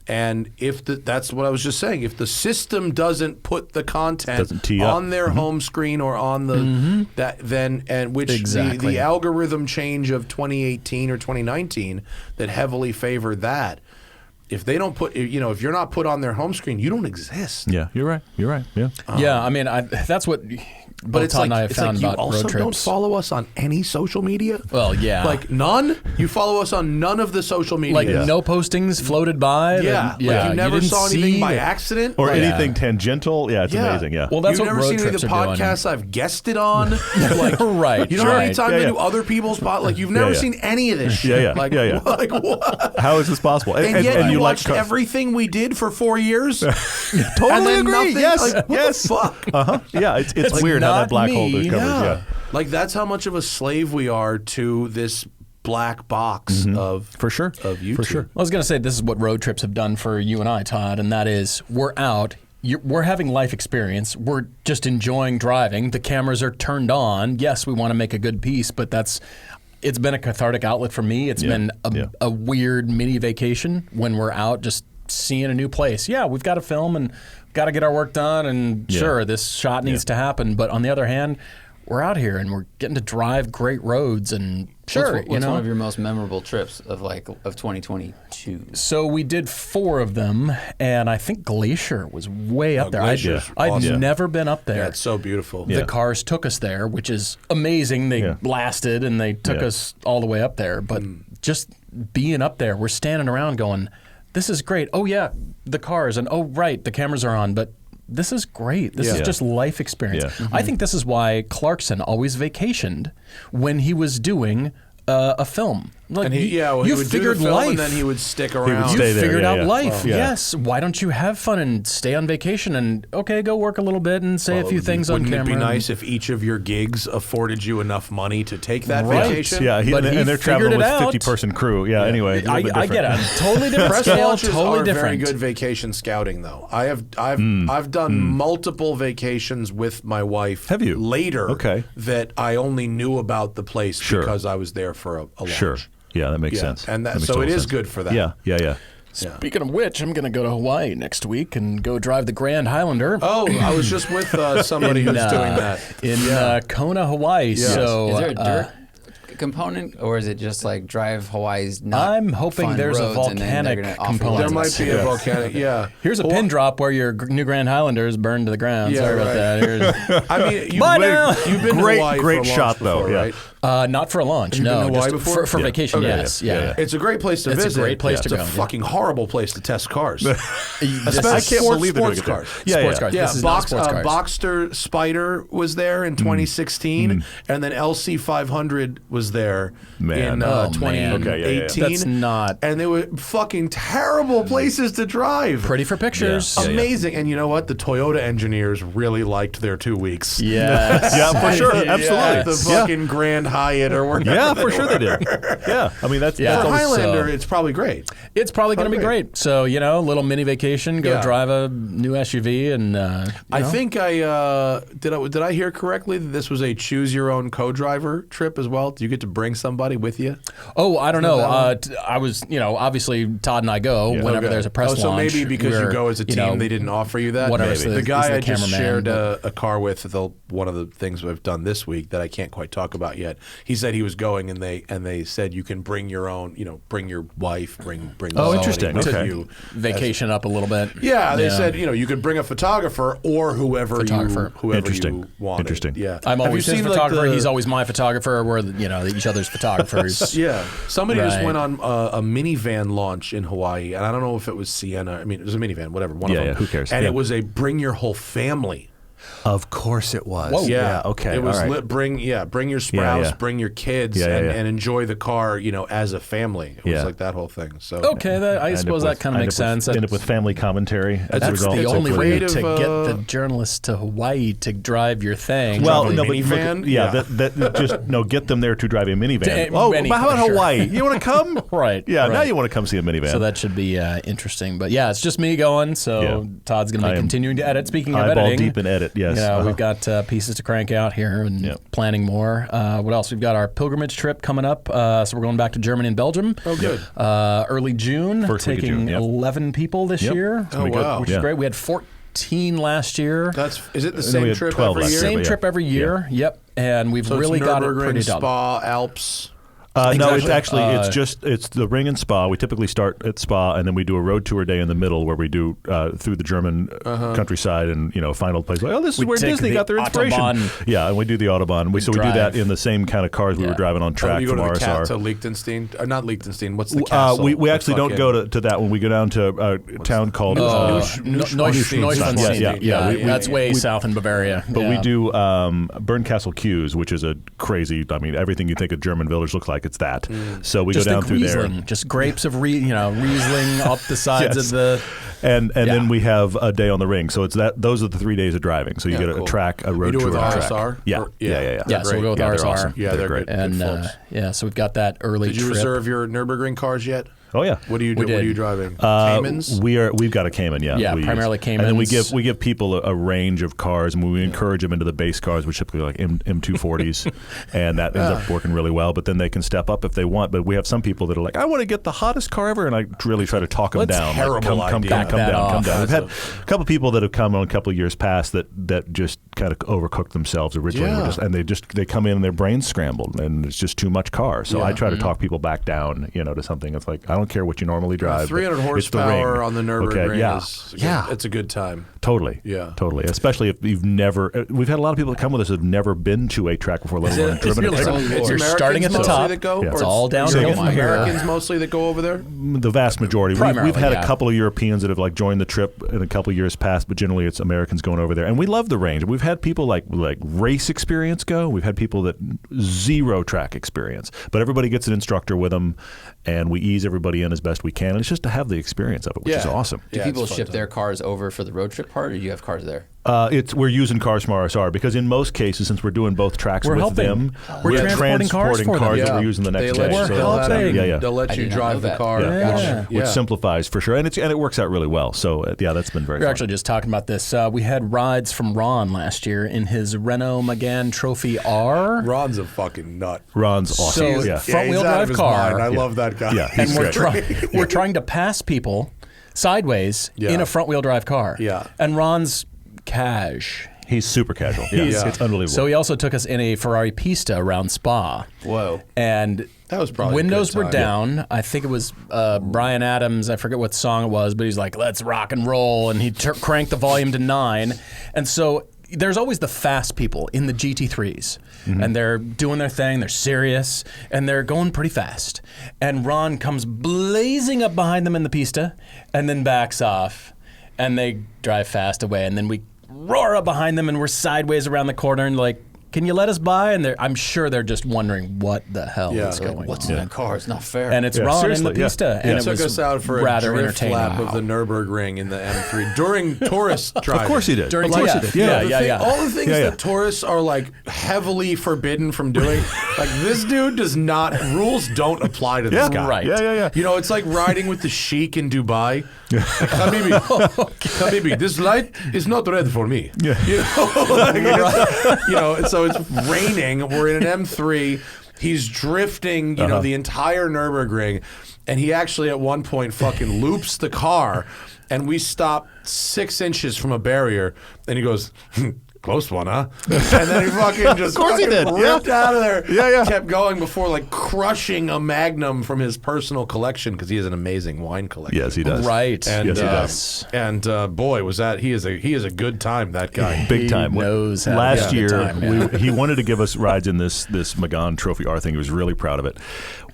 And that's what I was just saying. If the system doesn't put the content Doesn't tee up. on their home screen or on the Exactly. the algorithm change of 2018 or 2019 that heavily favor that. If they don't put, if you're not put on their home screen, you don't exist. Yeah, you're right. Yeah. Yeah, I mean, that's what But it's Todd like, and I have it's found like you about also road don't trips. follow us on any social media. Well, yeah. Like none. You follow us on none of the social media. Like no postings floated by. Yeah. then, Like you never didn't saw anything see by that- accident. Or Like, anything tangential. Yeah, it's amazing. Yeah. Well, that's You've what never road seen any of trips the are doing. podcasts I've guested on. Like, Right, You know how many right. times Yeah, I yeah. do other people's pod? Like you've never yeah. seen any of this shit. Yeah. Like, Yeah. like what? How is this possible? And yet and you like watched everything we did for 4 years. Totally and then agree. nothing? Yes. Like, what yes. the fuck? Yeah. It's Like, weird how that not black hole me. covers. Yeah. Like that's how much of a slave we are to this black box of For sure. of YouTube. For sure. I was going to say this is what road trips have done for you and I, Todd, and that is we're out. We're having life experience. We're just enjoying driving. The cameras are turned on. Yes, we want to make a good piece, but it's been a cathartic outlet for me. It's been a weird mini vacation when we're out just seeing a new place. Yeah, we've got to film and got to get our work done, and sure, this shot needs to happen. But on the other hand, we're out here and we're getting to drive great roads and sure, What's one of your most memorable trips of 2022? So we did 4 of them, and I think Glacier was way up there. Glacier's I'd awesome. never been up there. Yeah, it's so beautiful. The cars took us there, which is amazing. They blasted and they took us all the way up there. But just being up there, we're standing around going, this is great. Oh, yeah, the cars. And oh, right, the cameras are on. But this is great. This is just life experience. Yeah. I think this is why Clarkson always vacationed when he was doing a film. Like, And he would do the film and then he would stick around. stay there, figured out yeah. life. Oh. Yeah. Yes. Why don't you have fun and stay on vacation and go work a little bit and say a few things on camera? Wouldn't it be nice if each of your gigs afforded you enough money to take that Right. vacation? Yeah, But he and they're traveling figured with it out. 50-person crew. Yeah, anyway. a little bit I get it. different. Totally different Press scale, launches totally are different. very good vacation scouting, though. I've done multiple vacations with my wife. Have you? Later, Okay. that I only knew about the place because I was there for a launch. Sure. Yeah, that makes sense. And makes so total it is sense. good for that. Yeah. Speaking of which, I'm going to go to Hawaii next week and go drive the Grand Highlander. Oh, I was just with somebody who's doing that in Kona, Hawaii. Yes. So Is there a dirt component, or is it just like drive Hawaii's not I'm hoping fun there's a roads and then they're volcanic gonna offer component. There lots might of be a volcanic. Yeah. Here's a pin drop where your new Grand Highlander is burned to the ground. Yeah, Sorry about right. that. Here's, I mean, Bye now. you've been Great- to Hawaii great for a launch shot, though, before, yeah. right? not for a launch, You've no. been to Hawaii just before? for vacation, Okay. yes. Yeah. It's a great place to It's a visit. great place to It's go, a yeah. fucking horrible place to test cars. This Especially I can't believe they're doing sports it there. cars. Yeah, Sports yeah. cars. Yeah, This is not sports cars. Boxster Spider was there in 2016, and then LC 500 was there Man. in Oh, man. 2018. Okay, yeah. That's not And they were fucking terrible places to drive. pretty for pictures. Yeah. Amazing. And you know what? The Toyota engineers really liked their 2 weeks. Yes. Yeah, for sure. Yeah, Absolutely. the fucking Grand Hyatt or whatever. Yeah, for sure they did. Yeah, I mean that's Yeah. For Always, Highlander, it's probably great. It's probably going to be Great. great. So, little mini vacation, go Yeah. drive a new SUV and I think did I hear correctly that this was a choose your own co-driver trip as well? Do you get to bring somebody with you? Oh, I don't know. I was, obviously Todd and I go whenever Okay. there's a press so launch. maybe because you we're, go as a team, they didn't offer you that. whatever, Maybe. so The he's guy the I just cameraman, shared but- a car with, one of the things we've done this week that I can't quite talk about yet. He said he was going, and they said you can bring your own, bring your wife, bring Oh, somebody interesting. with Okay. you. vacation up a little bit. Yeah, they said you could bring a photographer or whoever Photographer. you Interesting. wanted. Interesting. Yeah, I'm Have you always his seen, like, photographer. the- He's always my photographer. We're each other's photographers. Yeah, somebody just Right. went on a minivan launch in Hawaii, and I don't know if it was Sienna. I mean, it was a minivan, whatever. One of them. Yeah, who cares? And Yeah. it was a bring your whole family. Of course it was. Whoa. Yeah. Okay. It was all right. bring your spouse, yeah. bring your kids, Yeah, yeah. and enjoy the car, as a family. It was Yeah. like that whole thing. So Okay, I suppose that kind of makes sense. End up with family commentary. as a That's result. the It's a only way creative, to get the journalists to Hawaii to drive your thing. Well, Drive a no, but minivan? look, yeah, Yeah. that just get them there to drive a minivan. Oh, Mini- how about sure. Hawaii? You want to come? Right, Yeah. Now right. you want to come see a minivan. So that should be interesting. But yeah, it's just me going. So Yeah. Todd's going to I be am continuing to edit. Speaking of eyeball editing, deep in edit. Yes. we've got pieces to crank out here and planning more. What else? We've got our pilgrimage trip coming up. So we're going back to Germany and Belgium. Oh, good. Early June, First week of taking June, yep. 11 people this Yep. year. Oh, wow. Which is Yeah. great. We had 14 last year. Is it the we same had trip 12 every last year? year. Same yeah. trip every year. Yep. And we've So really it's got it Nurburgring, pretty done. Spa, Alps. No, it's Exactly. actually it's the Ring and Spa. We typically start at Spa, and then we do a road tour day in the middle where we do through the German countryside and final place. Like, this is We where take Disney the got their inspiration. Autobahn. Yeah, and we do the Autobahn. So we do that drive. in the same kind of cars we were Yeah. driving on track you go from to the RSR. to Liechtenstein, or not Liechtenstein. What's the castle? We actually don't go to that one. We go down to a town called Neuschwanstein. Yeah. That's way south in Bavaria. But we do Bernkastel Kues, which is a crazy. I mean, everything you think a German village looks like, it's that. So we just go down a through there. Riesling, just grapes of Riesling up the sides Yes. of the. And then we have a day on the ring. So it's that. Those are the 3 days of driving. So you get a cool. track, a road You do tour with on track. RSR? Yeah. Or- Yeah. Yeah, so we'll go with Yeah, they're RSR. awesome. Yeah, they're great. good. And folks. so we've got that early Did you trip. reserve your Nurburgring cars yet? Oh yeah. What do you do? We What are did. you driving? Caymans? We've got a Cayman, yeah. Yeah, we primarily use. And then Caymans. we give people a range of cars, and we encourage them into the base cars, which typically like M240s, and that ends up working really well. But then they can step up if they want. But we have some people that are like, I want to get the hottest car ever, and I really try to talk them down. terrible come idea. down, come Back that down, come off. down. We've had a couple of people that have come on a couple of years past that just kind of overcooked themselves originally, Yeah. and they come in and their brains scrambled, and it's just too much car. So I try to talk people back down, to something. It's like, I don't care what you normally drive. 300 but it's the horsepower ring. on the Nurburgring Okay, yeah. it's a good time. Totally. Yeah. Totally. Especially if you've never. We've had a lot of people that come with us that have never been to a track before, let alone driven a really track. so- It's You're Americans starting at the mostly top. that go, Yeah. or It's all is downhill it from here. Americans mostly that go over there. The vast majority. Primarily, We've had yeah. a couple of Europeans that have like joined the trip in a couple of years past, but generally it's Americans going over there, and we love the range. We've had people like race experience go. We've had people that zero track experience, but everybody gets an instructor with them, and we ease everybody in as best we can. And it's just to have the experience of it, which is awesome. Do Yeah, people it's fun ship time. their cars over for the road trip part, or do you have cars there? We're using cars from RSR because in most cases, since we're doing both tracks We're with helping. them, We're transporting cars for them. that we're using the next They day. let We're you, helping. they'll I let you did not drive know the that. car, Yeah. which simplifies for sure, and it works out really well. So that's been very We were fun. actually just talking about this. We had rides from Ron last year in his Renault Megane Trophy R. Ron's a fucking nut. Ron's awesome. So yeah. front-wheel he's out of drive his car. mind. I Yeah. love that guy. Yeah, And he's great. we're trying to pass people sideways Yeah. in a front-wheel drive car. Yeah. And Ron's cash. He's super casual. Yeah. Yeah. It's unbelievable. So he also took us in a Ferrari Pista around Spa. Whoa. And That was probably a windows good were time. down. I think it was Bryan Adams. I forget what song it was, but he's like, "Let's rock and roll," and he cranked the volume to 9. And so there's always the fast people in the GT3s, and they're doing their thing. They're serious, and they're going pretty fast. And Ron comes blazing up behind them in the Pista, and then backs off, and they drive fast away, and then we roar up behind them, and we're sideways around the corner, and like, can you let us by? And I'm sure they're just wondering what the hell Yeah, is like, going What's on. in that car? It's not fair. And it's Yeah, Ron in the seriously, yeah. Pista, Yeah. and it Took was us out for a rather drift entertaining. lap of the Nurburgring in the M3 during tourist driving. Of course he did. During- Of course yeah. he did. Yeah, The yeah, thing- yeah. All the things Yeah, yeah. that tourists are like heavily forbidden from doing, like this dude does not. Rules don't apply to this Yeah. guy. Right. Yeah. You know, it's like riding with the sheik in Dubai. Habibi, this light is not red for me. Yeah. So it's raining. We're in an M3. He's drifting, the entire Nurburgring, and he actually at one point fucking loops the car, and we stop 6 inches from a barrier, and he goes, close one, huh? And then he fucking just course he fucking did, yeah. ripped out of there. Yeah. Kept going before like crushing a Magnum from his personal collection because he has an amazing wine collection. Yes, he does. Right. And, Yes, he does. And boy, was that he is a good time, that guy. Big time. He knows how to Last have a year, good time, yeah. he wanted to give us rides in this Megane Trophy R thing. He was really proud of it.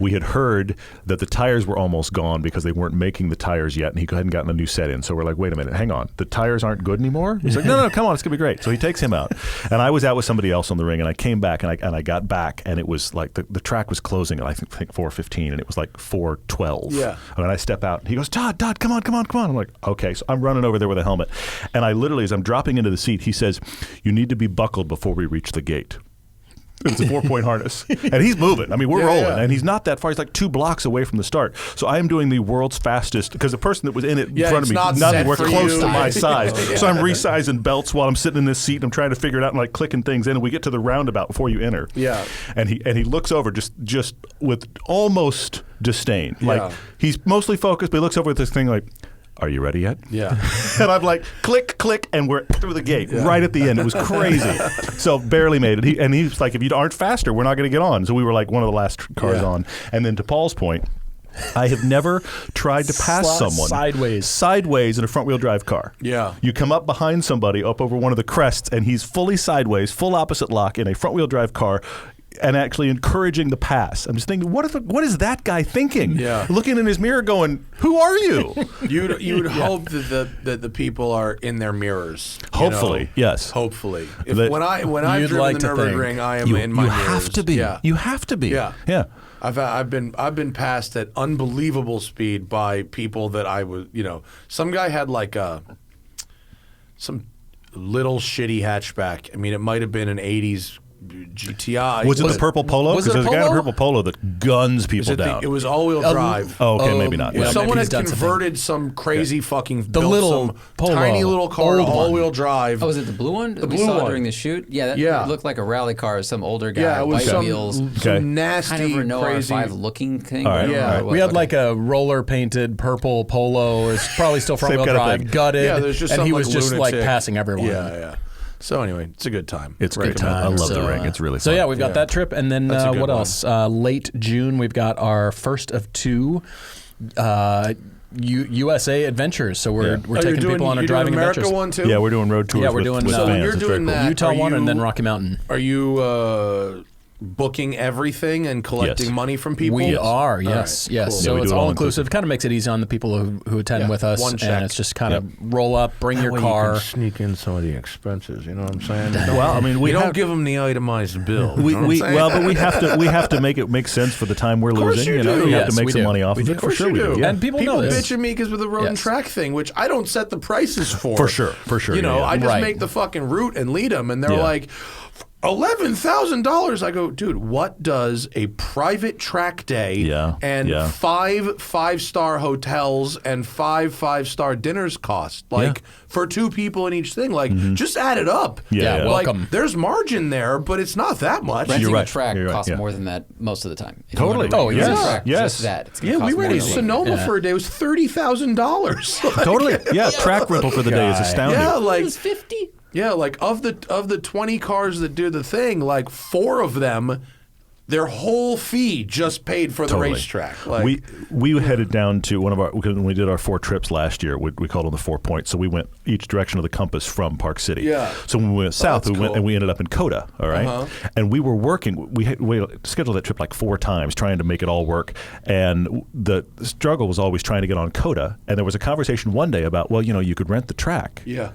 We had heard that the tires were almost gone because they weren't making the tires yet, and he hadn't gotten a new set in. So we're like, wait a minute, hang on. The tires aren't good anymore? He's like, no, come on, it's going to be great. So he takes him out. And I was out with somebody else on the ring, and I came back, and I got back, and it was like the track was closing at I think 4:15, and it was like 4:12. Yeah. And I step out, and he goes, Todd, come on. I'm like, okay. So I'm running over there with a helmet. And I literally, as I'm dropping into the seat, he says, you need to be buckled before we reach the gate. It's a 4-point harness. And he's moving. I mean, we're rolling. Yeah. And he's not that far. He's like 2 blocks away from the start. So I am doing the world's fastest, because the person that was in it in Yeah, front of it's me, not none set were for close you. to my size. Yeah. So I'm resizing belts while I'm sitting in this seat, and I'm trying to figure it out and like clicking things in. And we get to the roundabout before you enter. Yeah. And he looks over just with almost disdain. Like Yeah. he's mostly focused, but he looks over at this thing like, are you ready yet? Yeah. And I'm like, click, and we're through the gate right at the end. It was crazy. So barely made it. He was like, if you aren't faster, we're not going to get on. So we were like one of the last cars Yeah. on. And then to Paul's point, I have never tried to pass someone sideways in a front-wheel drive car. Yeah. You come up behind somebody up over one of the crests, and he's fully sideways, full opposite lock in a front-wheel drive car, and actually encouraging the pass. I'm just thinking, what is that guy thinking? Yeah. Looking in his mirror going, who are you? You would hope that the people are in their mirrors. you Hopefully, know? yes. Hopefully. That- When I've You'd driven like the to think. Nurburgring, I am in my you mirrors. have to be. Yeah. You have to be. Yeah. Yeah. I've been passed at unbelievable speed by people that I was, some guy had like some little shitty hatchback. I mean, it might have been an 80s GTI. Was it the purple Polo? was Because it a there's a guy in a Polo? purple Polo that guns people down. It was all-wheel drive. Oh, okay, maybe not. yeah, Someone maybe he's had done converted some crazy fucking The built little some Polo, tiny little car old one. all-wheel drive. Oh, was it the blue one that we blue saw one. during the shoot? Yeah, Yeah. it looked like a rally car. Some older guy, Yeah, it was white some, wheels, Okay. some nasty, kind of Renault crazy. R5 looking thing. All right, I don't know yeah. what it was. We had Okay. like a roller painted purple Polo. It's probably still front wheel kind of drive, thing. gutted, Yeah, there's just and some, he like, was just like lunatic- passing everyone. Yeah. So anyway, it's a good time. It's a good time. I love the ring. It's really fun. So yeah, we've got that trip, and then That's a good what one. else? Late June, we've got our first of two USA adventures. So we're taking people on a driving America adventures. one too. Yeah, we're doing road tours Yeah, we're with, doing, with so fans. when you're It's very doing cool. that, Utah are one, and then you- Rocky Mountain. Are you booking everything and collecting Yes. money from people? We are, All yes, right, yes. cool. So Yeah, we it's do it all all inclusive. Kind of makes it easy on the people who attend Yeah, with us, one check. and it's just kind of roll up, bring your car. sneak in some of the expenses. You know what I'm saying? Well, I mean, we you have, don't give them the itemized bill. we, you know what I'm we saying? well, but we have to make it make sense for the time we're course losing. you know, do. we have Yes, to make we some do. money off of it. Of For course sure, you we do. do. Yeah. And people know this. bitch at me because with the road and Yes. track thing, which I don't set the prices for. For sure. You know, yeah. I just Right. make the fucking route and lead them, and they're Yeah. like, $11,000. I go, dude, what does a private track day Yeah, and yeah. 5-5-star hotels and 5-5-star dinners cost? Like for two people in each thing, like just add it up. Yeah, yeah. Like, welcome. there's margin there, but it's not that much. renting You're right. a track You're right, costs yeah. more than that most of the time. If you Totally. want to Oh, use a yes. track, Yes. just that. It's gonna Yeah, cost we more rented than that. Sonoma for a day. It was $30,000. Totally. Yeah, track rental for the day is astounding. Yeah, like It was 50. Yeah, like of the 20 cars that do the thing, like 4 of them, their whole fee just paid for the Totally. racetrack. Like, we headed down to one of our when we did our 4 trips last year. We called them the 4 points. So we went each direction of the compass from Park City. Yeah. So when we went south, that's we went cool. and we ended up in Coda. All right? And we were working. We scheduled that trip like 4 times, trying to make it all work. And the struggle was always trying to get on Coda. And there was a conversation one day about, well, you could rent the track. yeah,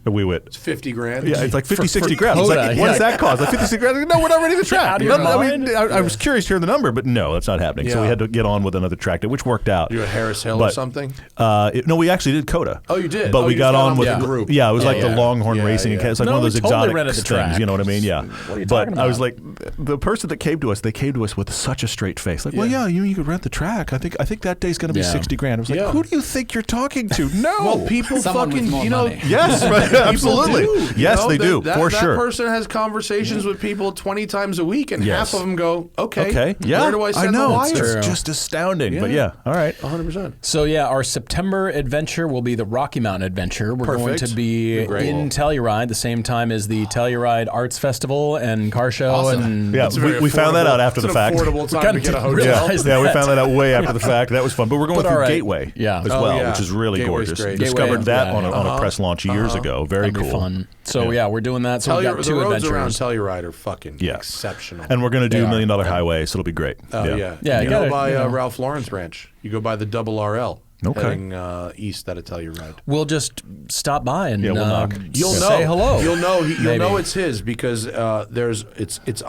And we went. it's $50,000. Yeah, it's like 50, For 60 grand. It's Coda, like, yeah. what does that cost? Like 50, 60 grand? No, we're not renting the track. Out of your mind? I was curious to hear the number, but no, that's not happening. So Yeah. we had to get on with another track day, which worked out. You at Harris Hill or But, something? No, we actually did Coda. Oh, you did? But Oh, we you got just got on on with with the the group. Yeah, it was like Yeah. the Longhorn Yeah, racing. yeah. It's like No, one of we those totally exotic rented the things. track. You know what I mean? Yeah. What are you But talking I was about? like, the person that came to us, they came to us with such a straight face. Like, well, yeah, you could rent the track. I think that day's going to be Yeah. 60 grand. I was like, Yeah. who do you think you're talking to? No. Well, people Someone with fucking, more you know, money. Yes, right, people absolutely. do, you Yes, know, they do, for that sure. person has conversations with people 20 times a week, and Yes. half of them go, okay, Yeah. where do I send know. the wire? True. It's just astounding. But Yeah. yeah, all right. 100%. So yeah, our September adventure will be the Rocky Mountain adventure. We're going Perfect. to be Great. in Telluride the same time as the Telluride Arts Festival and car show. Awesome. And Yeah, It's very we found that affordable. out after It's the an fact. affordable time kinda to get a didn't hotel. realize Yeah, we that. found that out way after the fact. That was fun. But we're going But through all right. Gateway Yeah. as Oh, well, yeah. which is really Gateway's gorgeous. great. Discovered Gateway, that yeah, on a press launch years ago. Very That'd be cool. fun. So yeah, we're doing that. So we got The 2 roads around adventures. Telluride are fucking Yeah. exceptional. And we're going to do They are. $1 Million Highway, so it'll be great. Oh, yeah. Yeah, you you go gotta, by you know. Ralph Lauren's ranch. You go by the double RL. Okay. Heading east out of Telluride. We'll just stop by and we'll knock. You'll know. say hello. You'll know. You'll Maybe. know it's his because it's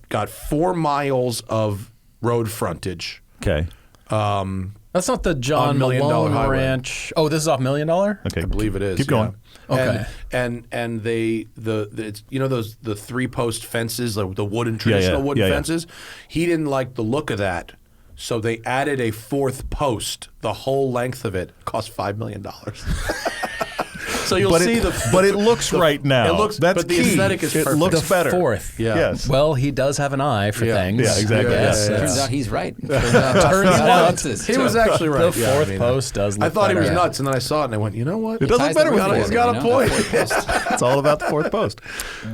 got 4 miles of road frontage. Okay. That's not the John On $1 Million Malone Highway. Ranch. Oh, this is off $1 Million? Okay. I believe it is. Keep going. Yeah. Okay. And they it's, you know those the 3-post fences, like the wooden traditional wooden Yeah, yeah. fences. He didn't like the look of that, so they added a 4th post. The whole length of it cost $5 million. So you'll see but it looks right now. It looks, That's but the key. aesthetic is It perfect. looks The better. 4th. Yeah. Yes. Well, he does have an eye for Yeah. things. Yeah, exactly. I guess. Yeah, Turns out he's right. Turns out He was actually right. The Yeah, I 4th mean, post does look I thought he was better. nuts, and then I saw it, and I went, you know what? It does look Ties better the with road it. He's got a point. It's all about the 4th post.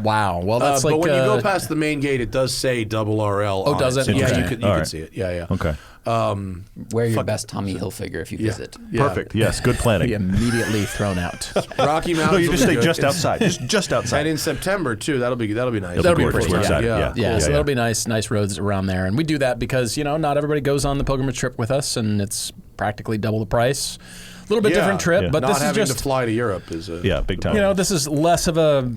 Wow. Well, that's like. but when you go past the main gate, it does say double RL. Oh, on does it? So yeah, Okay. you can All right. see it. Yeah, yeah. Okay. Wear your best Tommy Hilfiger if you visit. Yeah. Perfect. Yes. Good planning. Be immediately thrown out. Rocky Mountains. No, you will just be stay good. just outside. Just outside. And in September too. That'll be nice. That'll be pretty gorgeous. We're fun. excited. Yeah. Yeah. So that'll be nice roads around there. And we do that because, not everybody goes on the pilgrimage trip with us, and it's practically double the price. A little bit different trip, Yeah. but Not this is having just, to fly to Europe is a Yeah, big time. this is less of a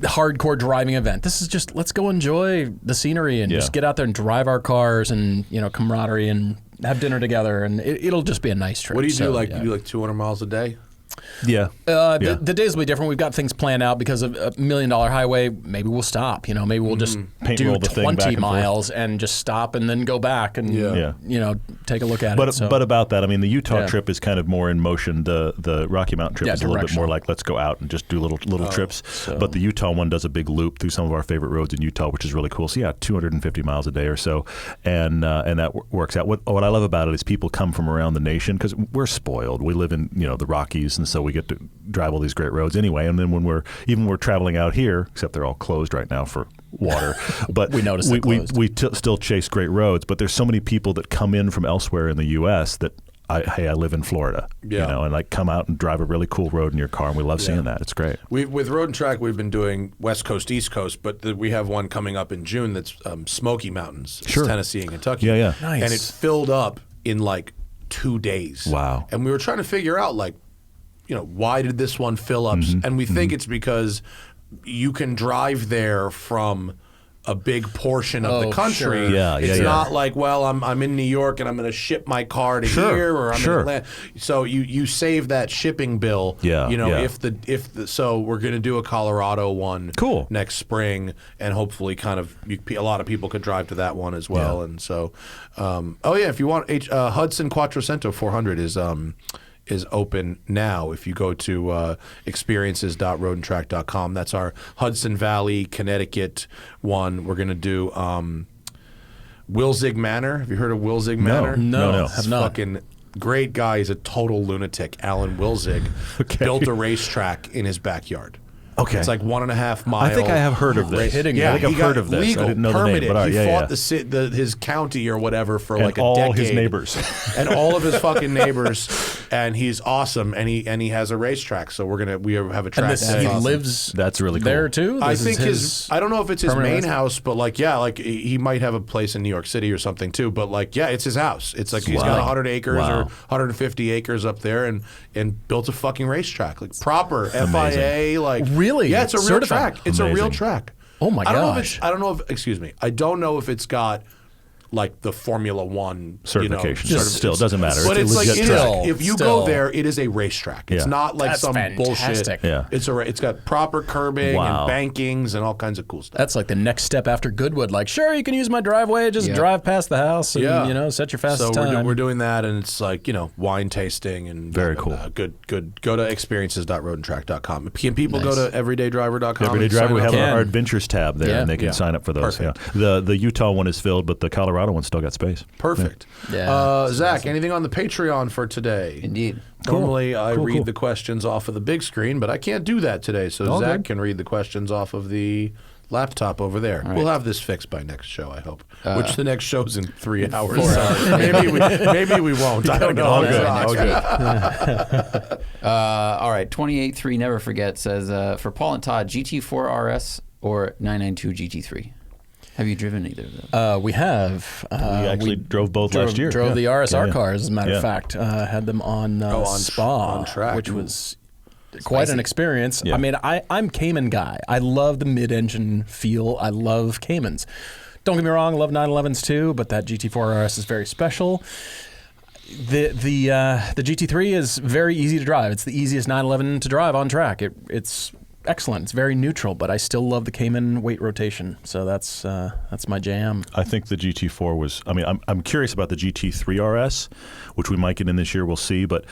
hardcore driving event. This is just, let's go enjoy the scenery and Yeah. just get out there and drive our cars and, camaraderie and have dinner together. And it'll just be a nice trip. What do you do? So, Like yeah. you do like 200 miles a day? Yeah. The days will be different. We've got things planned out because of $1 million highway. Maybe we'll stop. Maybe we'll just Paint do roll the thing back 20 and miles and just stop and then go back and take a look at it. But about that, I mean, the Utah trip is kind of more in motion. The Rocky Mountain trip is a little bit more like let's go out and just do little trips. So. But the Utah one does a big loop through some of our favorite roads in Utah, which is really cool. So 250 miles a day or so, and that works out. What I love about it is people come from around the nation because we're spoiled. We live in the Rockies, and so we get to drive all these great roads anyway. And then when we're traveling out here, except they're all closed right now for water, but we noticed we still chase great roads. But there's so many people that come in from elsewhere in the U.S. that I live in Florida, and like come out and drive a really cool road in your car, and we love seeing that. It's great. With Road and Track, we've been doing West Coast, East Coast, but we have one coming up in June that's Smoky Mountains, it's Tennessee and Kentucky. Yeah. Nice. And it filled up in like 2 days. Wow. And we were trying to figure out why did this one fill up? And we think it's because you can drive there from a big portion of the country. Sure. It's not like, well, I'm in New York and I'm going to ship my car to here, or I'm in Atlanta. So you save that shipping bill. So we're going to do a Colorado one next spring, and hopefully a lot of people could drive to that one as well. And so, if you want, Hudson Quattrocento 400 is open now. If you go to experiences.roadandtrack.com, that's our Hudson Valley, Connecticut one. We're going to do Wilzig Manor. Have you heard of Wilzig Manor? No. Have not. Fucking great guy. He's a total lunatic. Alan Wilzig built a racetrack in his backyard. Okay. It's like 1.5 mile. I think I have heard of this. I think I've heard of this. Legal, I didn't know permitted. the name. He fought his county or whatever for like a all decade. his neighbors. And all of his fucking neighbors. And he's awesome. And he has a racetrack. So we have a track. And he lives That's really cool. there too? I think I don't know if it's his main house, but he might have a place in New York City or something too. But it's his house. It's like he's got 100 acres or 150 acres up there and built a fucking racetrack. Like proper FIA, Really? Yeah, it's a real track. It's a real track. Oh my gosh. I don't know if it's got like the Formula One certification. Still doesn't matter. But it's like if you still. go there, it is a racetrack. It's not like some fantastic. bullshit. Yeah. It's got proper curbing and bankings and all kinds of cool stuff. That's like the next step after Goodwood. Like, sure, you can use my driveway, just drive past the house and set your fastest time. So we're doing that, and it's like wine tasting and very cool. Good. Go to experiences.roadandtrack.com. Can people go to everydaydriver.com? Everyday Driver. We have our adventures tab there, and they can sign up for those. Perfect. Yeah. The Utah one is filled, but the Colorado one's still got space. Perfect. Yeah. Zach, anything on the Patreon for today? Indeed. Normally, I read the questions off of the big screen, but I can't do that today. So Zach can read the questions off of the laptop over there. Right. We'll have this fixed by next show, I hope. Which the next show's in 3 hours. 4 hours. maybe we won't. I don't know. All good. All right. 28.3 Never Forget says, for Paul and Todd, GT4 RS or 992 GT3? Have you driven either of those? We have. We actually drove both last year. Drove the RSR cars, as a matter of fact. Had them on Spa, on track. which was quite an experience. Yeah. I mean, I'm Cayman guy. I love the mid-engine feel. I love Caymans. Don't get me wrong, I love 911s too, but that GT4 RS is very special. The GT3 is very easy to drive. It's the easiest 911 to drive on track. It's excellent. It's very neutral, but I still love the Cayman weight rotation. So that's my jam. I think the GT4 was. I mean, I'm curious about the GT3 RS, which we might get in this year. We'll see. But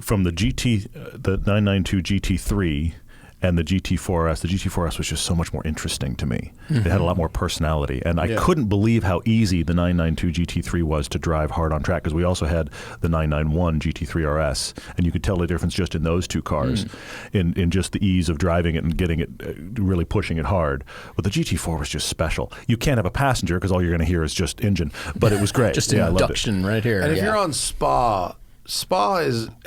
from the the 992 GT3 and the GT4S, the GT4S was just so much more interesting to me. It had a lot more personality, and I couldn't believe how easy the 992 GT3 was to drive hard on track, because we also had the 991 GT3 RS, and you could tell the difference just in those two cars, in just the ease of driving it and getting it, really pushing it hard. But the GT4 was just special. You can't have a passenger because all you're going to hear is just engine, but it was great. Just induction right here. And if you're on Spa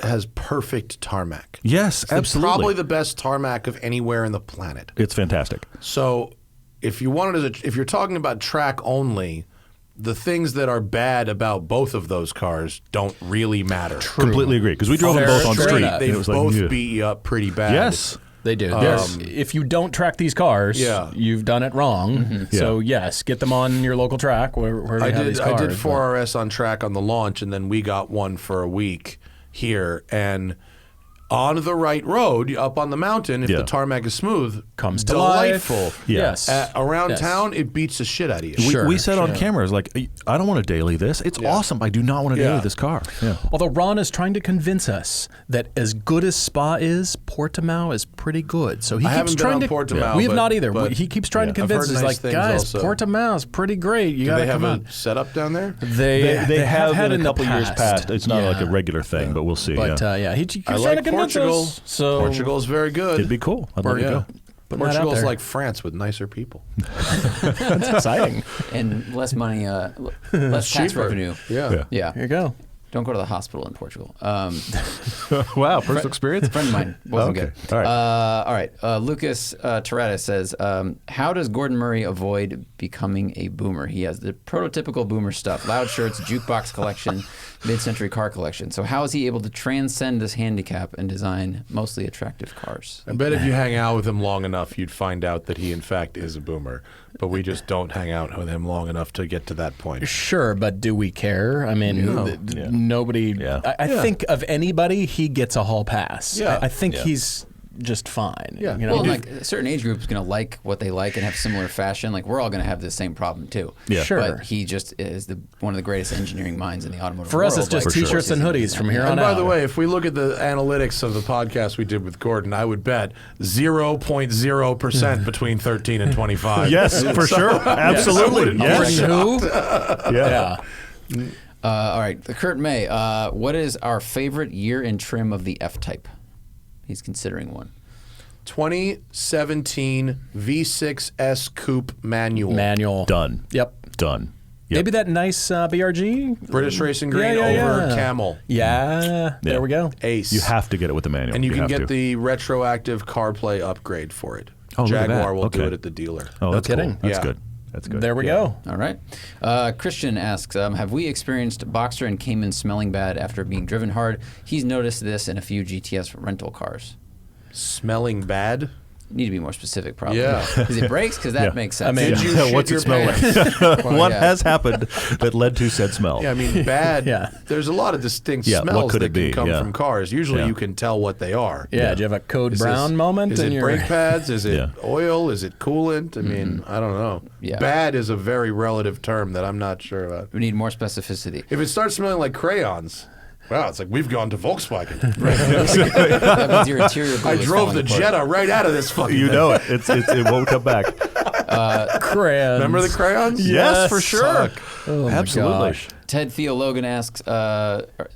has perfect tarmac. Yes, it's absolutely. Probably the best tarmac of anywhere in the planet. It's fantastic. So if you're talking about track only, the things that are bad about both of those cars don't really matter. Completely agree, because we drove them both on street. They both beat you up pretty bad. Yes. They do. If you don't track these cars, you've done it wrong. So yes, get them on your local track where you have these cars. I did 4RS on track on the launch, and then we got one for a week here, and on the right road, up on the mountain, if the tarmac is smooth, Comes to delightful. life. Yes. Around town, it beats the shit out of you. We said on camera, like, I don't want to daily this. It's awesome. I do not want to daily this car. Yeah. Although Ron is trying to convince us that as good as Spa is, Portimao is pretty good. So he keeps trying to. Portimao, we have not either. He keeps trying to convince us, like, guys, Portimao is pretty great. You got to come on. Set up down there? They have had in a the couple years past. It's not like a regular thing, but we'll see. But he keeps I trying like to convince Portugal. us. So Portugal is very good. It'd be cool. I'd love to go. Portugal's there. like France with nicer people. That's exciting. And less money, less tax Cheaper. revenue. Yeah. Yeah. Here you go. Don't go to the hospital in Portugal. Wow, personal experience? A friend of mine wasn't Okay. good. All right. Lucas Toretta says, how does Gordon Murray avoid becoming a boomer? He has the prototypical boomer stuff: loud shirts, jukebox collection, mid-century car collection. So how is he able to transcend this handicap and design mostly attractive cars? I bet if you hang out with him long enough, you'd find out that he, in fact, is a boomer. But we just don't hang out with him long enough to get to that point. Sure, but do we care? I mean, nobody. Yeah. I think of anybody, he gets a hall pass. Yeah. I think he's just fine. Yeah. You know? Well, like a certain age group is going to like what they like and have similar fashion. Like we're all going to have the same problem too. Yeah. Sure. But he just is one of the greatest engineering minds in the automotive For world. us, it's just like, T-shirts and hoodies from here on And out. by the way, if we look at the analytics of the podcast we did with Gordon, I would bet 0.0% between 13 and 25. Yes, for sure. Absolutely. Yes. Yes. Who? Yeah. all right, Kurt May. What is our favorite year and trim of the F-Type? He's considering one. 2017 V6S Coupe Manual. Done. Yep. Done. Yep. Maybe that nice BRG? British Racing Green Yeah. over Camel. Yeah. There we go. Ace. You have to get it with the manual. And you can have get to. the retroactive CarPlay upgrade for it. Oh, look at Jaguar that. will do Okay. it at the dealer. Oh, that's kidding. cool. That's Yeah. good. That's good. There we Yeah. go. All right. Christian asks, have we experienced Boxster and Cayman smelling bad after being driven hard? He's noticed this in a few GTS rental cars. Smelling bad? Need to be more specific, probably. Yeah. Is it brakes? Because that Yeah. makes sense. I mean, Did you shit What's your it smell pants? like? Well, One yeah. has happened that led to said smell. Yeah, I mean, bad. Yeah. There's a lot of distinct Yeah, what smells could that it be? can come Yeah. from cars. Usually Yeah. you can tell what they are. Yeah. Do you have a Code Is Brown this- moment? Is in it your... brake pads? Is it Yeah. oil? Is it coolant? I mean, I don't know. Yeah. Bad is a very relative term that I'm not sure about. We need more specificity. If it starts smelling like crayons, wow, it's like we've gone to Volkswagen. That means your interior glue I is drove falling the apart. Jetta right out of this fucking You thing. know it. It won't come back. Crayons. Remember the crayons? Yes, for sure. Oh, my Absolutely. gosh. Ted Theologan asks,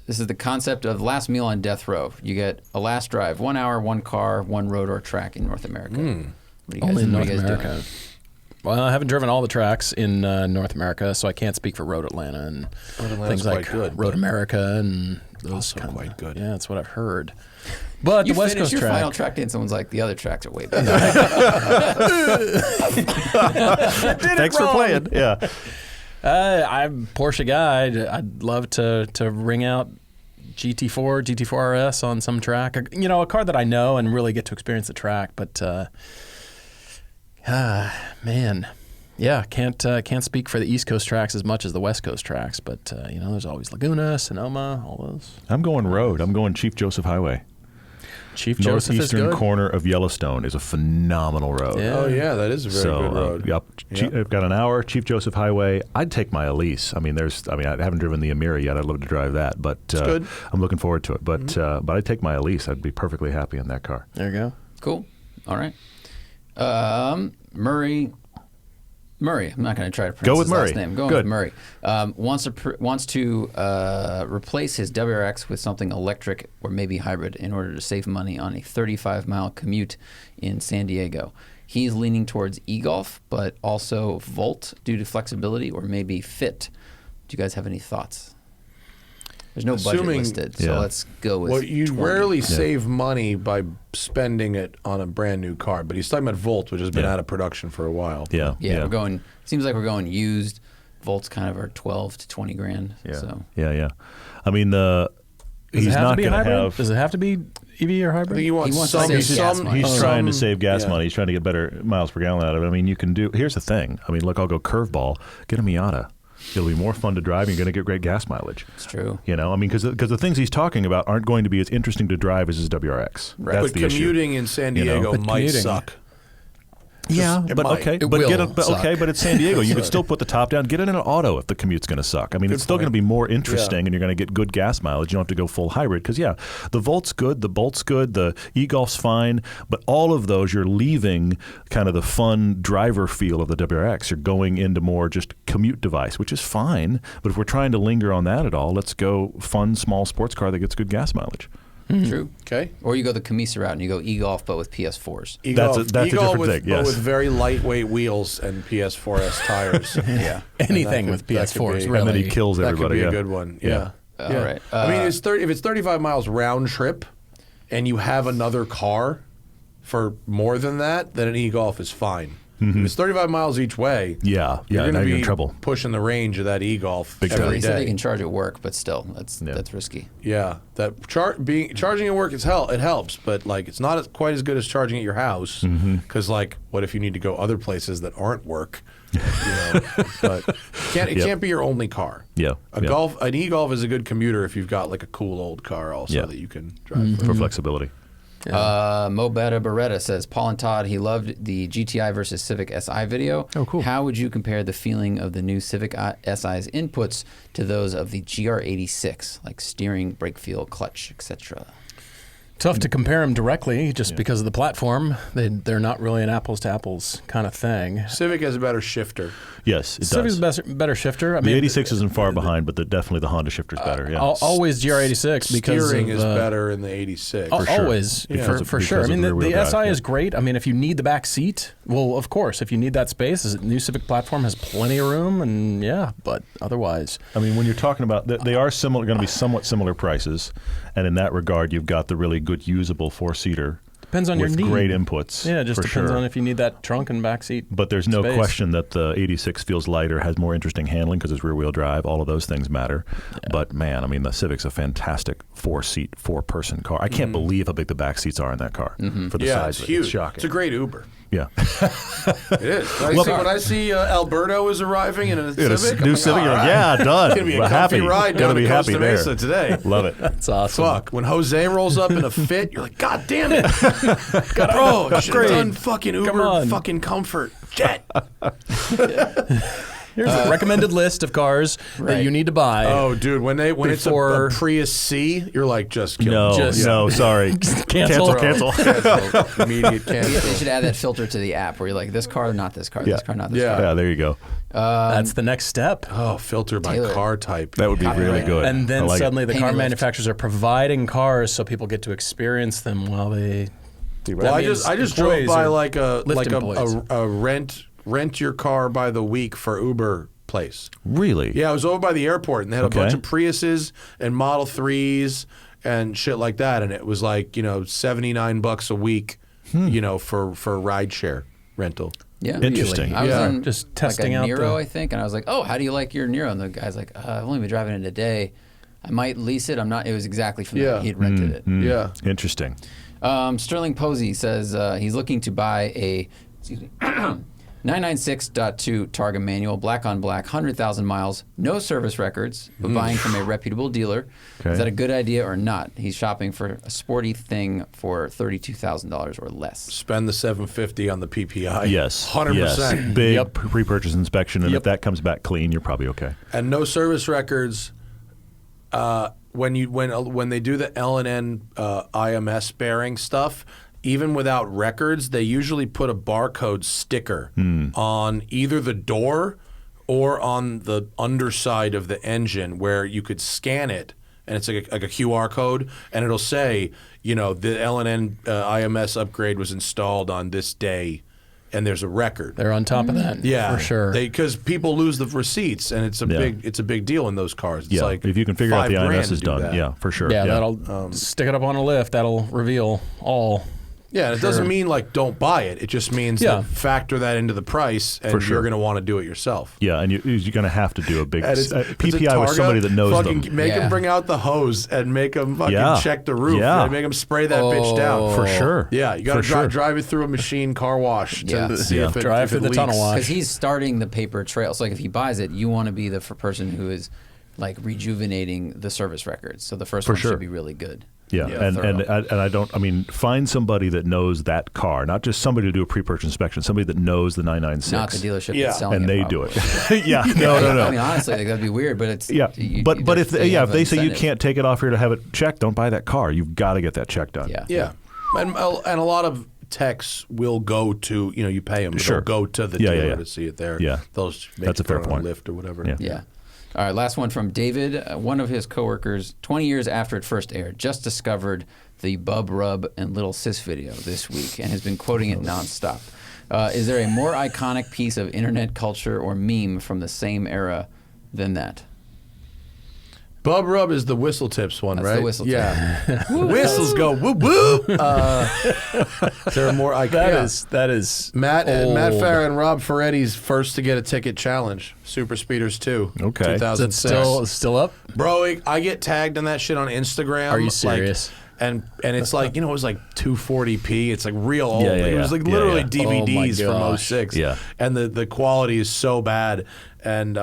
this is the concept of last meal on death row. You get a last drive, 1 hour, one car, one road or track in North America. What are you guys, Only in what are North you guys America. doing? Well, I haven't driven all the tracks in North America, so I can't speak for Road Atlanta and Atlanta's things like quite good, Road but America and those also kind quite good. Yeah, that's what I've heard. But You the West finish Coast your track. final track day and someone's like, the other tracks are way better. Thanks for playing. Yeah. I'm a Porsche guy. I'd love to ring out GT4, GT4 RS on some track. You know, a car that I know and really get to experience the track. But man, yeah, can't speak for the East Coast tracks as much as the West Coast tracks. But you know, there's always Laguna, Sonoma, all those. I'm going road. I'm going Chief Joseph Highway. Chief Joseph is Northeastern good. corner of Yellowstone is a phenomenal road. Yeah. Oh, yeah, that is a very good road. Yep. I've got an hour, Chief Joseph Highway. I'd take my Elise. I mean, I haven't driven the Amira yet. I'd love to drive that, but good. I'm looking forward to it. But I'd take my Elise. I'd be perfectly happy in that car. There you go. Cool. All right. Murray, I'm not going to try to pronounce Go with his last Murray. name. Going Good. with Murray. Wants to replace his WRX with something electric or maybe hybrid in order to save money on a 35-mile commute in San Diego. He's leaning towards e-Golf, but also Volt due to flexibility or maybe Fit. Do you guys have any thoughts? There's no budget Assuming- listed, so Yeah. let's go with Well, you 20. rarely save money by spending it on a brand new car, but he's talking about Volt, which has been Yeah. out of production for a while. Yeah. Yeah, we're going. Seems like we're going used. Volts kind of are 12 to 20 grand. Yeah. So Yeah. I mean, Does he's it have not to be going to hybrid? have. Does it have to be EV or I hybrid? think he wants, wants to some. save gas money. He's Oh. trying to save gas yeah. money. He's trying to get better miles per gallon out of it. I mean, you can do. Here's the thing. I mean, look, I'll go curveball. Get a Miata. It'll be more fun to drive. And you're going to get great gas mileage. It's true. You know, I mean, because the things he's talking about aren't going to be as interesting to drive as his WRX. Right. That's But the issue. commuting in San Diego But might commuting- suck. Yeah, It but might. okay, It but will suck. but it's San Diego. You could still put the top down, get in an auto if the commute's going to suck. I mean, it's still going to be more interesting, and you're going to get good gas mileage. You don't have to go full hybrid because the Volt's good, the Bolt's good, the e-Golf's fine, but all of those you're leaving kind of the fun driver feel of the WRX. You're going into more just commute device, which is fine. But if we're trying to linger on that at all, let's go fun small sports car that gets good gas mileage. True. Okay. Or you go the Camisa route and you go e-Golf, but with PS4s. That's a different with, thing, yes. But with very lightweight wheels and PS4S tires. Yeah. Anything could- with that could PS4s, be- really. And then he kills That could everybody. be yeah. a good one. Yeah. Yeah. All right. I mean, if it's 35 miles round trip, and you have another car for more than that, then an e-Golf is fine. If it's 35 miles each way, Yeah, you're now going to you're be in trouble. pushing the range of that e-Golf Big every time. They said they day. can charge at work, but still, that's risky. Yeah, that charging at work is it helps, but like it's not quite as good as charging at your house. Because like, what if you need to go other places that aren't work? You know, but it can't be your only car. Yeah, An e-Golf is a good commuter if you've got like a cool old car also that you can drive. for flexibility. Mo Betta Beretta says, Paul and Todd, he loved the GTI versus Civic Si video. Oh, cool. How would you compare the feeling of the new Civic Si's inputs to those of the GR86, like steering, brake feel, clutch, etc.? Tough to compare them directly just because of the platform. They're not really an apples to apples kind of thing. Civic has a better shifter. Yes, it Civic's does. better shifter. I The mean, 86 isn't far behind, but definitely the Honda shifter's better. Yeah. always GR86 because Steering of, is better in the 86. For sure. Always, Because for of- sure. I because mean, of rear-wheel the drive, SI yeah. is great. I mean, if you need the back seat, well, of course, if you need that space, the new Civic platform has plenty of room, and but otherwise. I mean, when you're talking about, they are similar, going to be somewhat similar prices, and in that regard, you've got the really good usable four-seater. Depends on your with need. great inputs. Yeah, it just for depends sure. on if you need that trunk and back seat. But there's no space. question that the 86 feels lighter, has more interesting handling because it's rear-wheel drive. All of those things matter. Yeah. But man, I mean, the Civic's a fantastic four-seat, four-person car. I can't believe how big the back seats are in that car for the size it's of it. huge. It's shocking. It's a great Uber. Yeah. It is. When I see Alberto is arriving in a New Civic, I'm like, Civic, all you're like, right. yeah, done. It's gonna be a We're comfy happy. ride Gonna down be to happy Costa there. Mesa today. Love it. That's awesome. Fuck. When Jose rolls up in a Fit, you're like, God damn it. Bro, you should have done fucking Uber on. fucking comfort jet. Here's a recommended list of cars that you need to buy. Oh, dude, when it's Before- a Prius C, you're like, just kill No, me. Just- no, sorry. Cancel. Cancel. Immediate They cancel. should add that filter to the app where you're like, this car, not this car, this car, not this Yeah. car. Yeah, there you go. That's the next step. Oh, filter by Taylor. car type. That would be really good. And then I like it. suddenly the car Payment lift. manufacturers are providing cars so people get to experience them while they. Well, I means just drove employees by are like Lyft employees. a rent your car by the week for Uber place. Really? Yeah, I was over by the airport and they had a bunch Okay. of Priuses and Model 3s and shit like that, and it was like $79 a week, for ride share rental. Yeah. Interesting. I was Yeah. in Just testing like a out Nero, the- I think, and I was like, "Oh, how do you like your Nero?" And the guy's like, "I've only been driving it a day. I might lease it. I'm not." It was exactly from Yeah. that. He'd rented it. Yeah. Interesting. Sterling Posey says he's looking to buy a 996.2 Targa Manual, black on black, 100,000 miles, no service records, but buying from a reputable dealer. Okay. Is that a good idea or not? He's shopping for a sporty thing for $32,000 or less. Spend the $750 on the PPI. Yes. 100%. Yes. Big pre-purchase inspection, and Yep. if that comes back clean, you're probably okay. And no service records. When they do the L&N IMS bearing stuff, even without records, they usually put a barcode sticker on either the door or on the underside of the engine where you could scan it, and it's like a QR code, and it'll say, the L&N IMS upgrade was installed on this day, and there's a record. They're on top of that. Yeah, for sure. Because people lose the receipts, and it's a big deal in those cars. It's Yeah. like If you can figure out the $5,000 IMS to is do done, that. yeah, for sure. yeah, that'll stick it up on a lift. That'll reveal all. Yeah, and it doesn't mean like don't buy it. It just means that factor that into the price, and you're going to want to do it yourself. Yeah, and you're going to have to do a big PPI with somebody that knows them. Make them bring out the hose and make them fucking check the roof. And make them spray that bitch down. For sure. Yeah, you got to drive it through a machine car wash to see if it drive through the tunnel wash. Because he's starting the paper trail. So like if he buys it, you want to be the person who is like rejuvenating the service records. So the first one should be really good. Yeah, and I don't. I mean, find somebody that knows that car, not just somebody to do a pre-purchase inspection. Somebody that knows the 996. Not the dealership that's selling and it. And they do it. No. I mean, honestly, like, that'd be weird, but it's But if they say you can't take it off here to have it checked, don't buy that car. You've got to get that check done. Yeah, and a lot of techs will go to you pay them. Sure. They'll go to the dealer to see it there. Yeah, that's a fair point. Lift or whatever. Yeah. All right, last one from David. One of his coworkers, 20 years after it first aired, just discovered the Bub Rub and Little Sis video this week and has been quoting it nonstop. Is there a more iconic piece of internet culture or meme from the same era than that? Bub Rub is the whistle tips one, That's right? the whistle tip. Yeah. Whistles go whoop whoop. Is there a more iconic? That is Matt old. Farah and Rob Ferretti's first to get a ticket challenge. Super Speeders 2. Okay. 2006. Is it still up? Bro, I get tagged on that shit on Instagram. Are you serious? And it's like, it was like 240p. It's like real old. It was like literally Yeah. DVDs Oh my from 06. Yeah. And the quality is so bad. And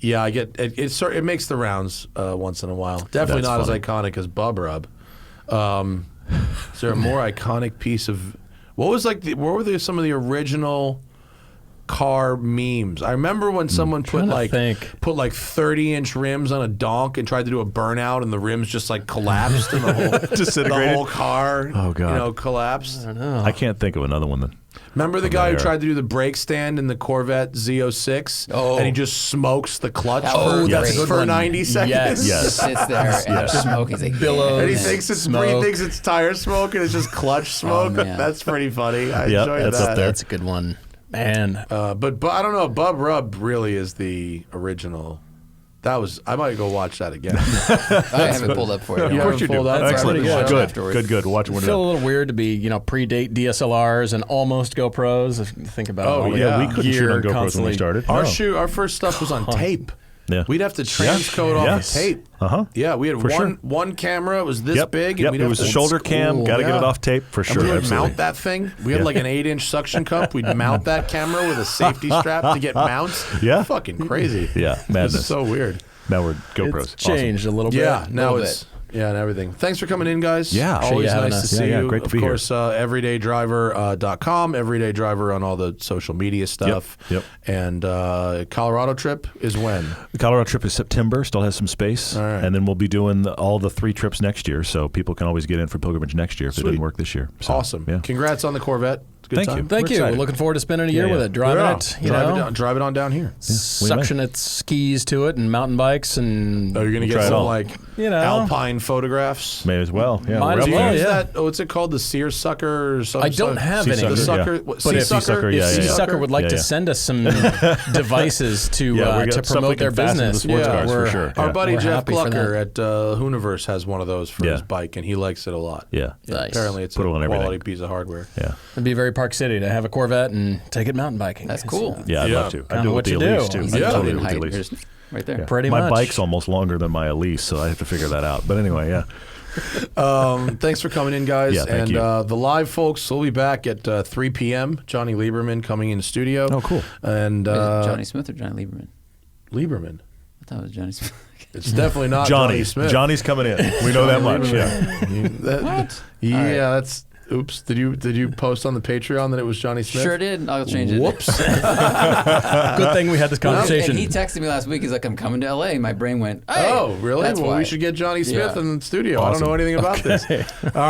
I get it makes the rounds once in a while. Definitely That's not funny. as iconic as Bub Rub. Is there a more iconic piece of what were some of the original car memes? I remember when someone put like 30-inch rims on a donk and tried to do a burnout, and the rims just like collapsed and the whole car collapsed. I don't know. I can't think of another one then. Remember the guy who tried to do the brake stand in the Corvette Z06 and he just smokes the clutch for 90 seconds? Yes. Just sits there and smoke. He's like, and he thinks it's tire smoke and it's just clutch smoke. man. That's pretty funny. I enjoyed that's that. up there. That's a good one. Man. But I don't know. Bub Rub really is the original. I might go watch that again. I have it pulled up for you. Of course you do. Excellent. Good. Good. Watch it. I feel a little weird to be, predate DSLRs and almost GoPros. Think about all the we couldn't shoot gear on GoPros when we constantly. started. Our first stuff was on tape. Yeah. We'd have to transcode off the tape. Yeah, we had one camera. It was this big. And it was a shoulder cam. Got to get it off tape for sure. And we would Absolutely. mount that thing. We had like an 8-inch suction cup. We'd mount that camera with a safety strap to get mounts. Yeah. Fucking crazy. Yeah, madness. It's so weird. Now we're GoPros. It's changed a little bit. Yeah, now Little it's and everything. Thanks for coming in, guys. Yeah. Always Appreciate you nice to having see us. you. Great to be here. Of course, everydaydriver.com, Everyday Driver on all the social media stuff. Yep. And Colorado trip is when? The Colorado trip is September. Still has some space. All right. And then we'll be doing all the 3 trips next year, so people can always get in for pilgrimage next year if it didn't work this year. So, Awesome. Yeah. Congrats on the Corvette. It's a good Thank time. you. Thank We're you. excited. We're looking forward to spending a year Yeah, with yeah. it. Driving Yeah. it, Drive it on down here. suction its skis to it and mountain bikes and Oh, you're going to Try get it some all. like Alpine photographs. May as well. Yeah. Might we're as up Do you for well, it. use yeah. that? What's it called? The seersucker or something? I don't have any. The sucker. Yeah. What, But if Seasucker? yeah, Is yeah. Seasucker would like Yeah, to yeah. send us some devices to Yeah, we got to stuff we promote can their fasten to the business. sports cars for we're- sure. Our Yeah. buddy We're Jeff happy for Glucker that. at Hooniverse has one of those for Yeah. his bike, and he likes it a lot. Yeah. Nice. Apparently, it's Put a it on quality everything. piece of hardware. Yeah. It'd be very Park City to have a Corvette and take it mountain biking. That's It's, cool. Yeah, I'd Yeah. love to. I Kinda do it what with the you do. Elise, too. He's I a totally foot do in it with the height. Elise. Here's- Right there. Pretty My much. bike's almost longer than my Elise, so I have to figure that out. But anyway, yeah. Thanks for coming in, guys. Yeah, thank and you. The live folks will be back at 3 p.m. Johnny Lieberman coming in the studio. Oh, cool. And Is it Johnny Smith or Johnny Lieberman? Lieberman. I thought it was Johnny Smith. It's definitely not Johnny Smith. Johnny's coming in. We know that much. Yeah. What? Yeah, All right. that's. Oops. Did you post on the Patreon that it was Johnny Smith? Sure did. I'll change it. Whoops. Good thing we had this conversation. And he texted me last week. He's like, I'm coming to L.A. My brain went, hey, Oh, really? That's well, why. we should get Johnny Smith Yeah. in the studio. I don't know anything about this. All